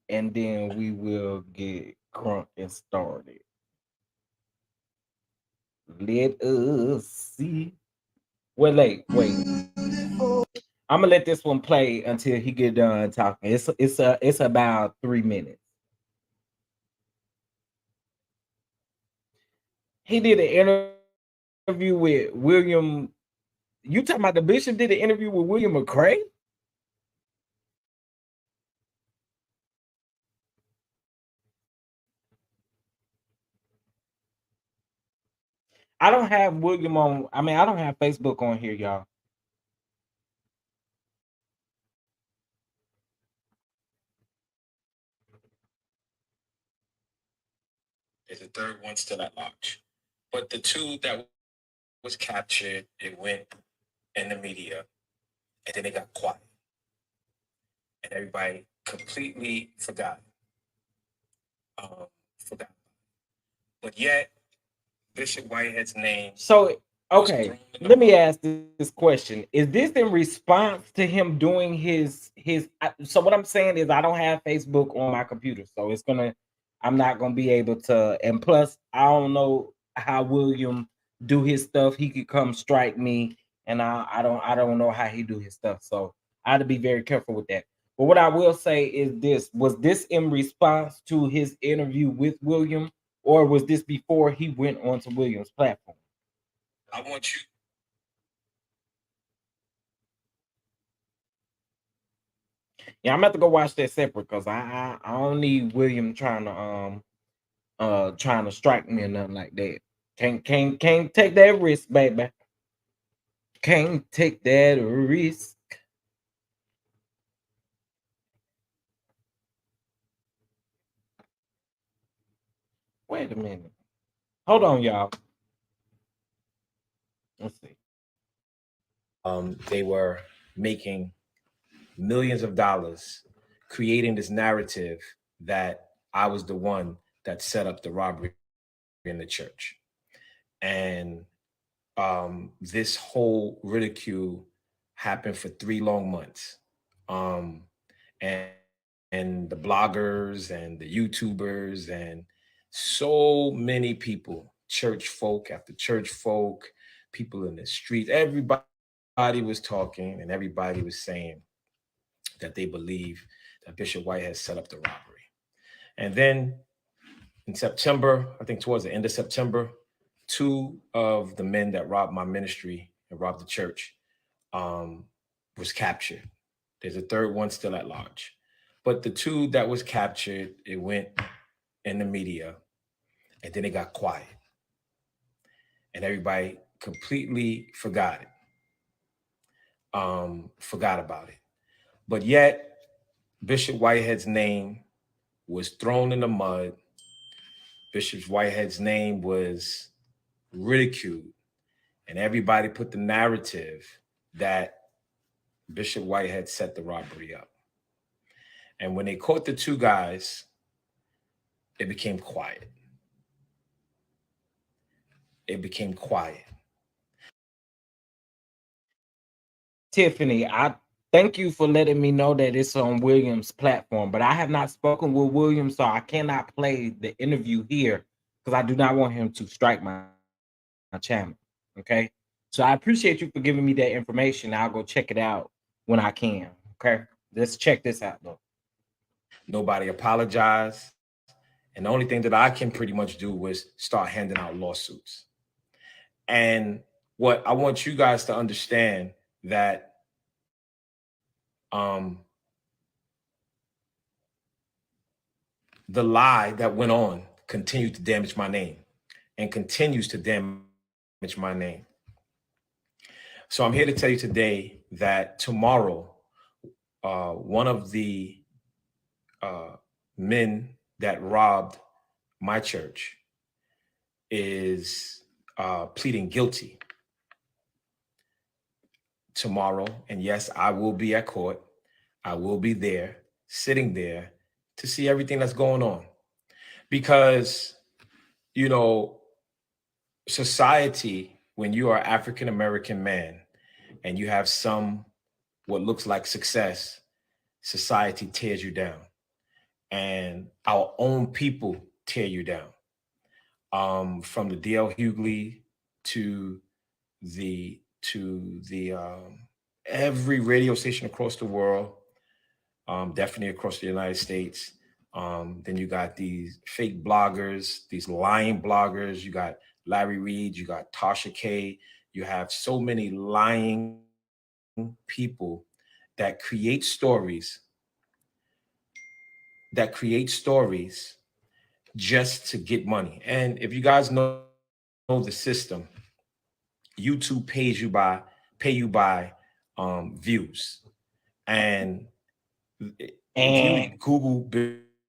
and then we will get crunk and started. Let us see. Wait. I'm gonna let this one play until he get done talking. It's about 3 minutes. He did an interview with William. You talking about the bishop did an interview with William McCray? I don't have William on. I mean, I don't have Facebook on here, y'all. there's a third one still at large. But the two that was captured, it went in the media, and then they got quiet, and everybody completely forgot. Forgot. But yet, Bishop Whitehead's name So, was okay, thrown in the let me mud. ask this question: is this in response to him doing his? So what I'm saying is, I don't have Facebook on my computer, so it's gonna. I'm not gonna be able to. And plus, I don't know how William do his stuff. He could come strike me, and I don't know how he do his stuff. So I had to be very careful with that. But what I will say is this: was this in response to his interview with William, or was this before he went onto Williams' platform? I want you. Yeah, I'm about to go watch that separate because I don't need William trying to strike me or nothing like that. Can't take that risk, baby. Can't take that risk. Wait a minute. Hold on, y'all. Let's see. They were making millions of dollars creating this narrative that I was the one that set up the robbery in the church. And this whole ridicule happened for 3 long months. Um, and, and the bloggers and the YouTubers and so many people, church folk after church folk, people in the streets, everybody was talking and everybody was saying that they believe that Bishop White has set up the robbery. And then in September, I think towards the end of September, two of the men that robbed my ministry and robbed the church um, was captured. There's a third one still at large. But the two that was captured, it went in the media, and then it got quiet, and everybody completely forgot it, forgot about it. But yet, Bishop Whitehead's name was thrown in the mud. Bishop Whitehead's name was ridiculed, and everybody put the narrative that Bishop Whitehead set the robbery up. And when they caught the two guys, it became quiet. It became quiet. Tiffany, I thank you for letting me know that it's on Williams' platform, but I have not spoken with William, so I cannot play the interview here because I do not want him to strike my channel. Okay. So I appreciate you for giving me that information. I'll go check it out when I can. Okay. Let's check this out though. Nobody apologized. And the only thing that I can pretty much do was start handing out lawsuits. And what I want you guys to understand that the lie that went on continued to damage my name and continues to damage my name. So I'm here to tell you today that tomorrow, one of the men that robbed my church is pleading guilty tomorrow. And yes, I will be at court. I will be there, sitting there to see everything that's going on. Because, you know, society, when you are African American man and you have some what looks like success, society tears you down. And our own people tear you down. From the DL Hughley to the every radio station across the world, definitely across the United States. Then you got these fake bloggers, these lying bloggers. You got Larry Reed, you got Tasha K. You have so many lying people that create stories just to get money. And if you guys know the system, YouTube pay you by views. And if you Google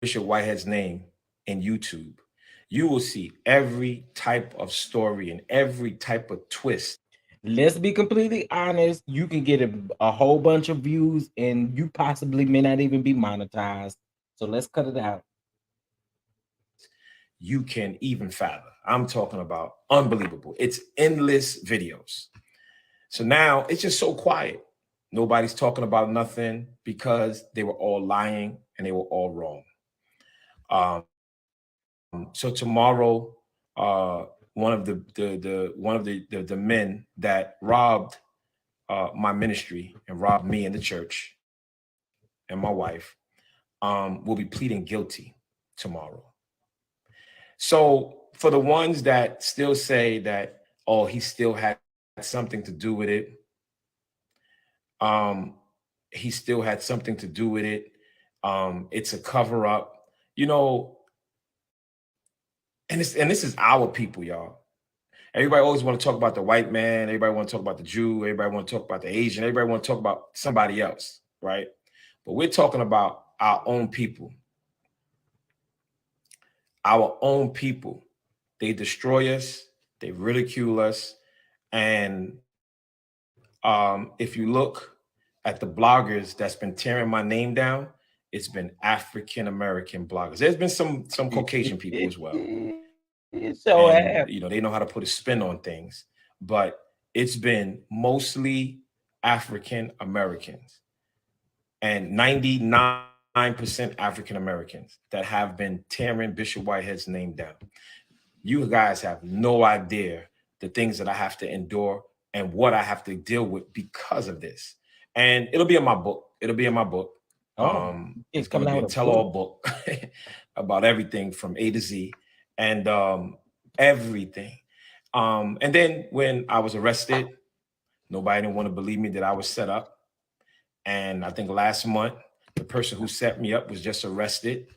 Bishop Whitehead's name in YouTube, you will see every type of story and every type of twist. Let's be completely honest. You can get a whole bunch of views and you possibly may not even be monetized. So let's cut it out. You can even fathom. I'm talking about unbelievable. It's endless videos. So now it's just so quiet. Nobody's talking about nothing because they were all lying and they were all wrong. So tomorrow, one of the men that robbed my ministry and robbed me in the church and my wife will be pleading guilty tomorrow. So for the ones that still say that, oh, he still had something to do with it, he still had something to do with it. It's a cover up, you know. And this is our people, y'all. Everybody always want to talk about the white man. Everybody want to talk about the Jew. Everybody want to talk about the Asian. Everybody want to talk about somebody else, right? But we're talking about our own people. Our own people. They destroy us. They ridicule us. And if you look at the bloggers that's been tearing my name down, it's been African American bloggers. There's been some Caucasian people as well. So And you know, they know how to put a spin on things, but it's been mostly African Americans and 99% African Americans that have been tearing Bishop Whitehead's name down. You guys have no idea the things that I have to endure and what I have to deal with because of this. And it'll be in my book. It'll be in my book. It's going to be a tell-all book about everything from A to Z and everything. And then when I was arrested, nobody didn't want to believe me that I was set up. And I think last month, the person who set me up was just arrested.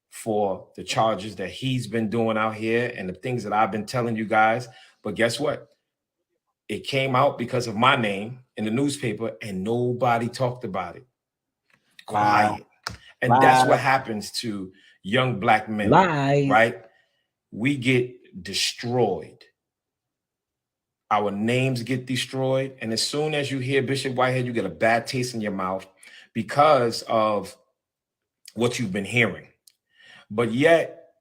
for the charges that he's been doing out here and the things that I've been telling you guys. But guess what? It came out because of my name in the newspaper and nobody talked about it. Quiet. And that's what happens to young black men, right? We get destroyed. Our names get destroyed. And as soon as you hear Bishop Whitehead, you get a bad taste in your mouth because of what you've been hearing. But yet,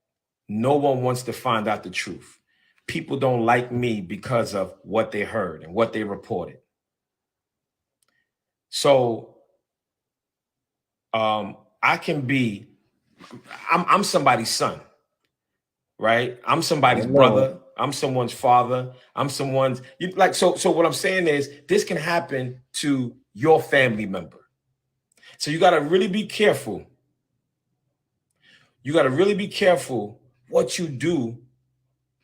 no one wants to find out the truth. People don't like me because of what they heard and what they reported. So I can be, I'm somebody's son, right? I'm somebody's brother. I'm someone's father. I'm someone's like, so what I'm saying is this can happen to your family member. So you got to really be careful. You got to really be careful what you do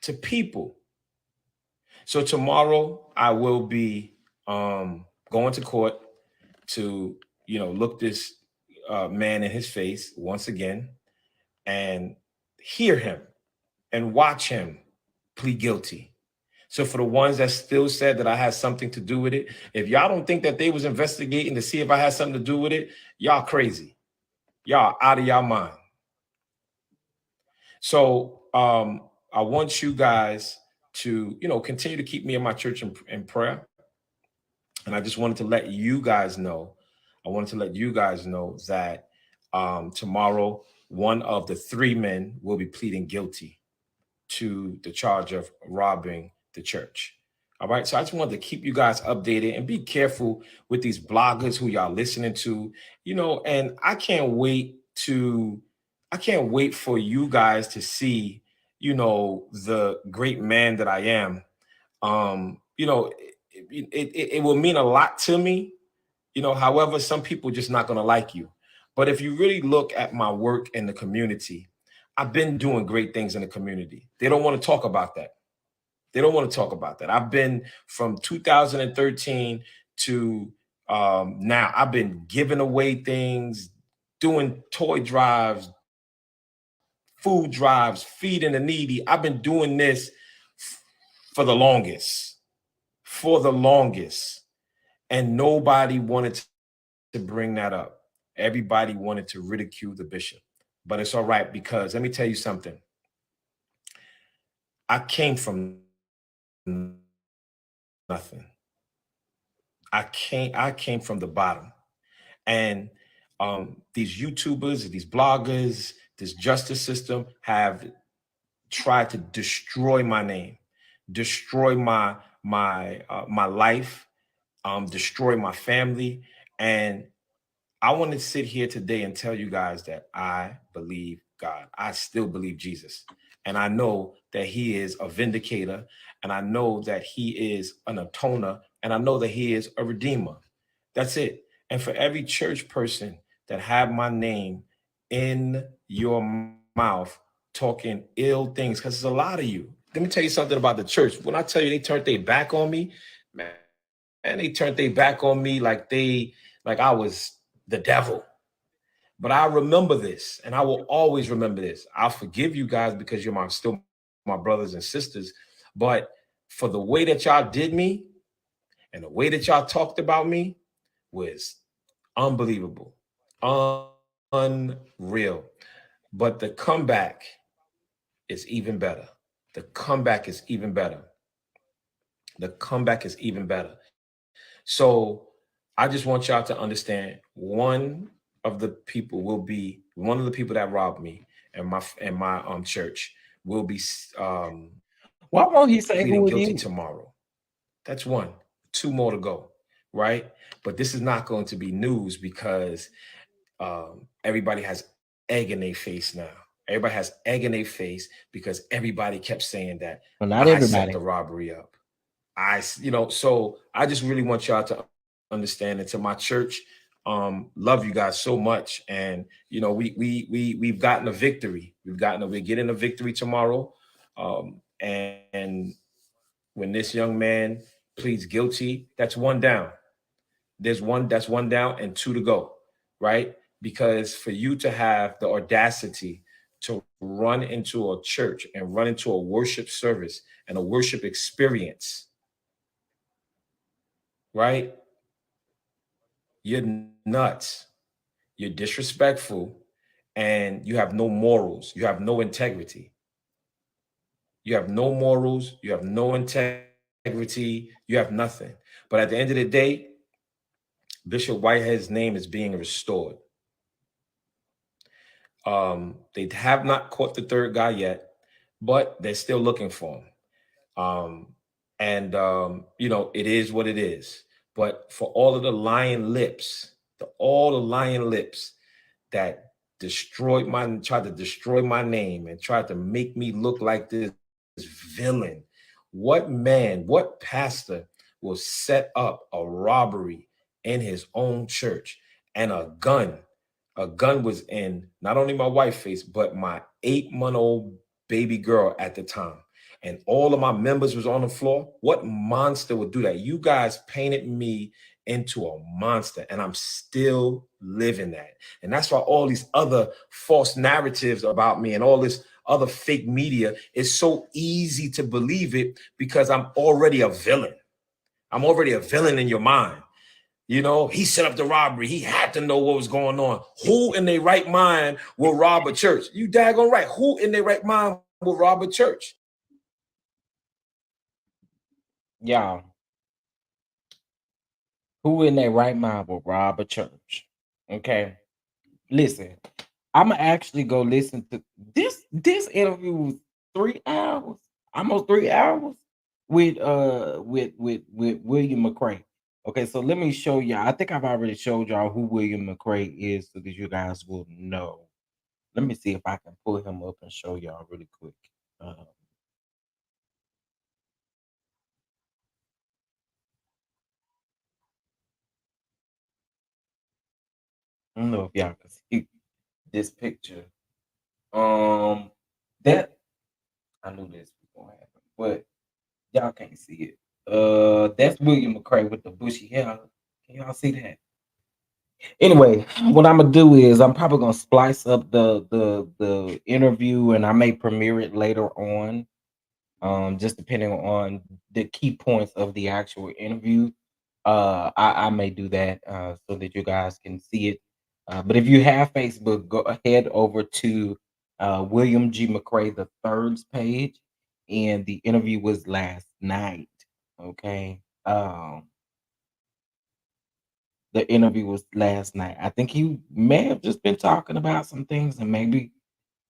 to people. So tomorrow I will be going to court to, look this man in his face once again and hear him and watch him plead guilty. So for the ones that still said that I had something to do with it, if y'all don't think that they was investigating to see if I had something to do with it, y'all crazy. Y'all out of y'all mind. So I want you guys to, continue to keep me in my church in prayer. And I just wanted to let you guys know, that tomorrow, one of the three men will be pleading guilty to the charge of robbing the church. All right. So I just wanted to keep you guys updated and be careful with these bloggers who y'all listening to, and I can't wait for you guys to see, the great man that I am. It will mean a lot to me. However, some people just not going to like you. But if you really look at my work in the community, I've been doing great things in the community. They don't want to talk about that. I've been from 2013 to now. I've been giving away things, doing toy drives, food drives, feeding the needy. I've been doing this for the longest. And nobody wanted to bring that up. Everybody wanted to ridicule the bishop. But it's all right, because let me tell you something. I came from nothing. I came from the bottom. And these YouTubers, these bloggers, this justice system have tried to destroy my name, destroy my life, destroy my family. And I want to sit here today and tell you guys that I believe God. I still believe Jesus. And I know that he is a vindicator. And I know that he is an atoner. And I know that he is a redeemer. That's it. And for every church person that have my name in your mouth talking ill things, because there's a lot of you. Let me tell you something about the church. When I tell you they turned their back on me, man, they turned their back on me like I was the devil. But I remember this, and I will always remember this. I'll forgive you guys because you're still my brothers and sisters. But for the way that y'all did me and the way that y'all talked about me was unbelievable, unreal. But the comeback is even better. The comeback is even better. So I just want y'all to understand, one of the people that robbed me and my church will be why won't he say pleading who it guilty is? tomorrow. That's one. 2 more to go, right? But this is not going to be news because everybody has egg in their face now. Everybody has egg in their face because everybody kept saying that Well, not I everybody. set the robbery up. So I just really want y'all to understand, and to my church, love you guys so much. And we've gotten a victory. We're getting a victory tomorrow. And when this young man pleads guilty, that's one down. That's one down and 2 to go, right? Because for you to have the audacity to run into a church and run into a worship service and a worship experience, right? You're nuts. You're disrespectful and you have no morals. You have no integrity. You have no morals. You have no integrity. You have nothing. But at the end of the day, Bishop Whitehead's name is being restored. They have not caught the third guy yet, but they're still looking for him. Um, and it is what it is. But for all of the lying lips, all the lying lips that tried to destroy my name and tried to make me look like this villain. What man, what pastor will set up a robbery in his own church and a gun was in not only my wife's face, but my 8-month-old baby girl at the time. And all of my members was on the floor. What monster would do that? You guys painted me into a monster, and I'm still living that. And that's why all these other false narratives about me and all this other fake media is so easy to believe it because I'm already a villain. I'm already a villain in your mind. He set up the robbery. He had to know what was going on. Who in their right mind will rob a church? You daggone right. Who in their right mind will rob a church? Y'all, who in their right mind will rob a church? Okay. Listen, I'ma actually go listen to this interview was 3 hours, almost 3 hours with William McCray. Okay, so let me show y'all. I think I've already showed y'all who William McCray is so that you guys will know. Let me see if I can pull him up and show y'all really quick. I don't know if y'all can see this picture. That I knew this was gonna happen, but y'all can't see it. That's William McCray with the bushy hair. Can y'all see that? Anyway, what I'm gonna do is I'm probably gonna splice up the interview and I may premiere it later on. Just depending on the key points of the actual interview. I may do that so that you guys can see it. But if you have Facebook, go ahead over to William G. McCray the third's page, and the interview was last night. Okay, the interview was last night. I think he may have just been talking about some things, and maybe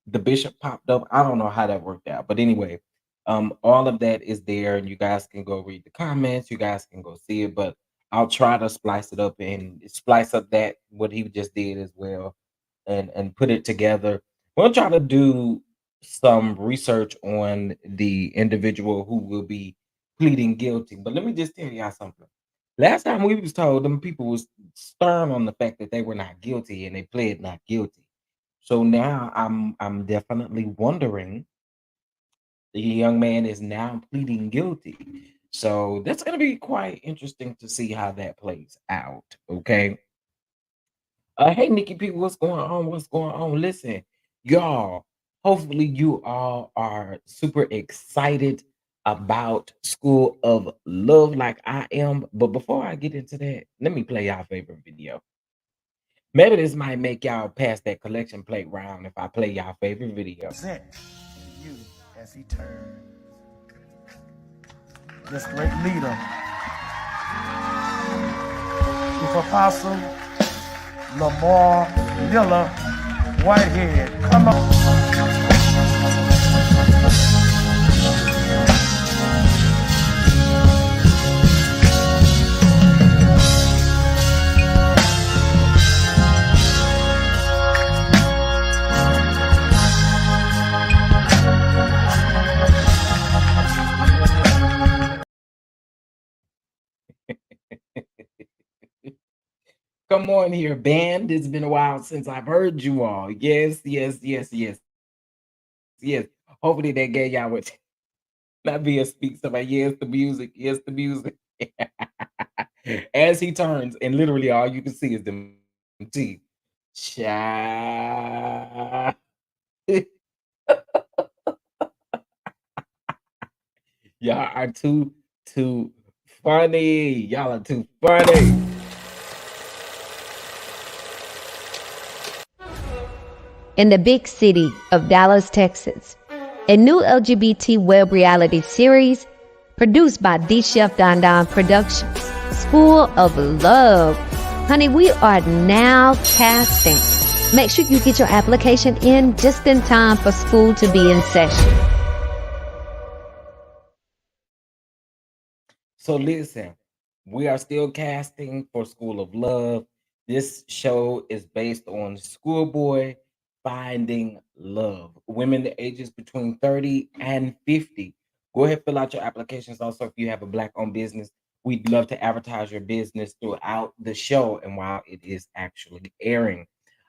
the bishop popped up. I don't know how that worked out, but anyway, all of that is there, and you guys can go read the comments. You guys can go see it, but I'll try to splice it up and splice up that what he just did as well, and put it together. We'll try to do some research on the individual who will be pleading guilty. But let me just tell y'all something. Last time we was told them people was stern on the fact that they were not guilty and they pled not guilty. So now I'm definitely wondering the young man is now pleading guilty. So that's gonna be quite interesting to see how that plays out. Okay. Hey Nikki P, what's going on? What's going on? Listen, y'all. Hopefully you all are super excited about School of Love like I am. But before I get into that, let me play y'all favorite video. Maybe this might make y'all pass that collection plate round if I play y'all favorite video. Present to you as he turns. This great leader, Chief Apostle Lamar Miller Whitehead. Come on. Come on here, band. It's been a while since I've heard you all. Yes, yes, yes, yes, yes. Hopefully that gave y'all what not be a speak somebody. Yes, the music. Yes, the music. As he turns, and literally all you can see is them teeth. Child. Y'all are too funny. Y'all are too funny. In the big city of Dallas, Texas, a new LGBT web reality series produced by D Chef Don Don Productions, School of Love. Honey, we are now casting. Make sure you get your application in just in time for school to be in session. So listen, we are still casting for School of Love. This show is based on schoolboy finding love. Women the ages between 30 and 50. Go ahead, fill out your applications. Also, if you have a black-owned business, we'd love to advertise your business throughout the show and while it is actually airing.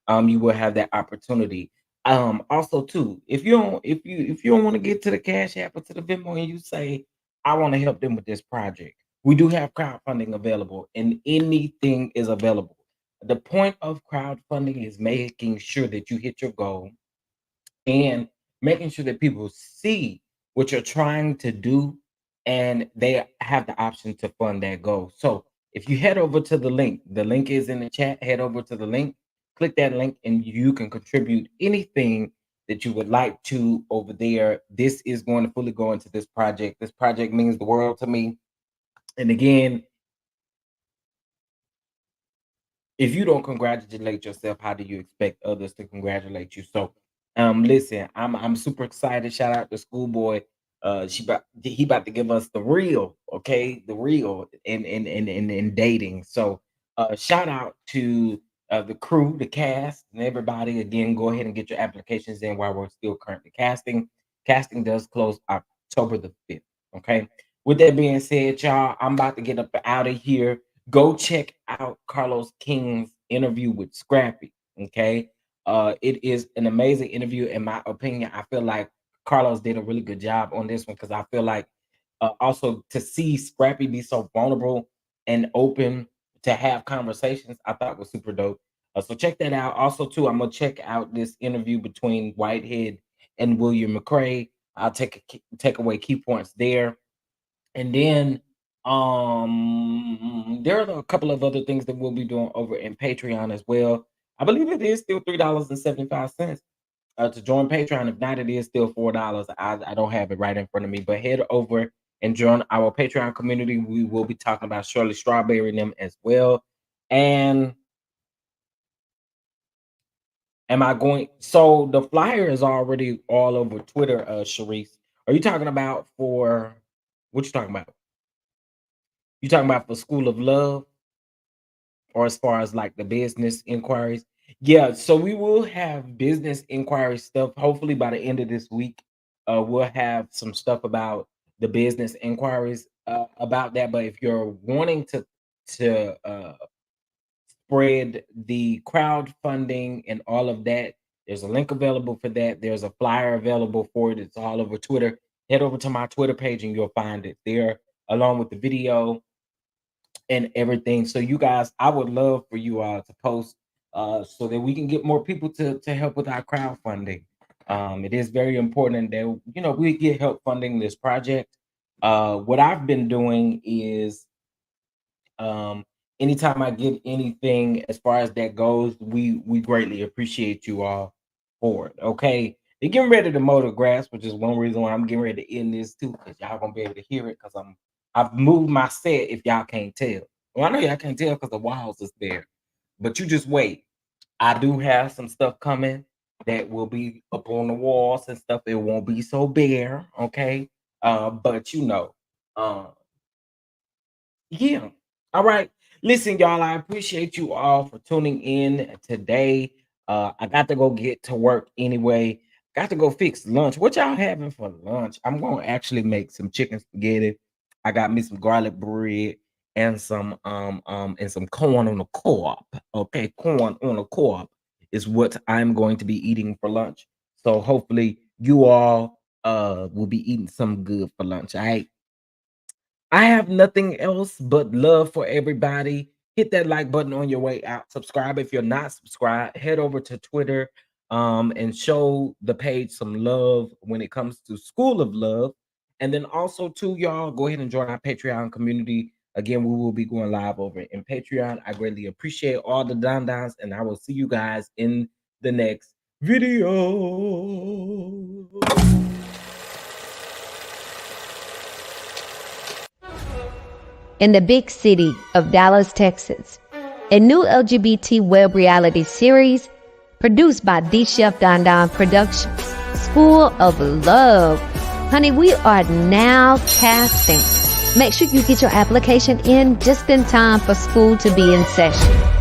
You will have that opportunity. Also too, if you don't want to get to the Cash App or to the Venmo and you say, I want to help them with this project. We do have crowdfunding available, and anything is available. The point of crowdfunding is making sure that you hit your goal and making sure that people see what you're trying to do and they have the option to fund that goal. So if you head over to the link is in the chat, head over to the link, click that link, and you can contribute anything that you would like to over there. This is going to fully go into this project. This project means the world to me. And again, if you don't congratulate yourself, how do you expect others to congratulate you? So, listen, I'm super excited. Shout out to Schoolboy. He about to give us the real, okay, the real in dating. So, shout out to the crew, the cast, and everybody. Again, go ahead and get your applications in while we're still currently casting. Casting does close October the 5th. Okay. With that being said, y'all, I'm about to get up out of here. Go check out Carlos King's interview with Scrappy. Okay. It is an amazing interview, in my opinion. I feel like Carlos did a really good job on this one because I feel like also to see Scrappy be so vulnerable and open to have conversations, I thought was super dope. So check that out. Also, too, I'm gonna check out this interview between Whitehead and William McCrae. I'll take away key points there. And then there are a couple of other things that we'll be doing over in Patreon as well. I believe it is still $3.75 to join Patreon. If not, it is still $4. I don't have it right in front of me, but head over and join our Patreon community. We will be talking about Shirley Strawberry and them as well. And am I going? So the flyer is already all over Twitter, Sharice. Are you talking about for what you talking about? You talking about for School of Love, or as far as like the business inquiries? Yeah, so we will have business inquiry stuff. Hopefully by the end of this week, we'll have some stuff about the business inquiries about that. But if you're wanting to spread the crowdfunding and all of that, there's a link available for that. There's a flyer available for it. It's all over Twitter. Head over to my Twitter page and you'll find it there, along with the video and everything. So you guys, I would love for you all to post so that we can get more people to help with our crowdfunding. It is very important that we get help funding this project. What I've been doing is um, anytime I get anything as far as that goes, we greatly appreciate you all for it. Okay. They're getting ready to mow the grass, which is one reason why I'm getting ready to end this too, because y'all gonna be able to hear it because I've moved my set if y'all can't tell. Well, I know y'all can't tell because the walls is there. But you just wait. I do have some stuff coming that will be up on the walls and stuff. It won't be so bare, okay? But um, yeah. All right. Listen, y'all, I appreciate you all for tuning in today. I got to go get to work anyway. Got to go fix lunch. What y'all having for lunch? I'm going to actually make some chicken spaghetti. I got me some garlic bread and some corn on the cob. Okay, corn on the cob is what I'm going to be eating for lunch. So hopefully you all will be eating some good for lunch. All right. I have nothing else but love for everybody. Hit that like button on your way out. Subscribe if you're not subscribed. Head over to Twitter and show the page some love when it comes to School of Love. And then also, too, y'all, go ahead and join our Patreon community. Again, we will be going live over in Patreon. I greatly appreciate all the Don Dons, and I will see you guys in the next video. In the big city of Dallas, Texas, a new LGBT web reality series produced by The Chef Don Don Productions, School of Love. Honey, we are now casting. Make sure you get your application in just in time for school to be in session.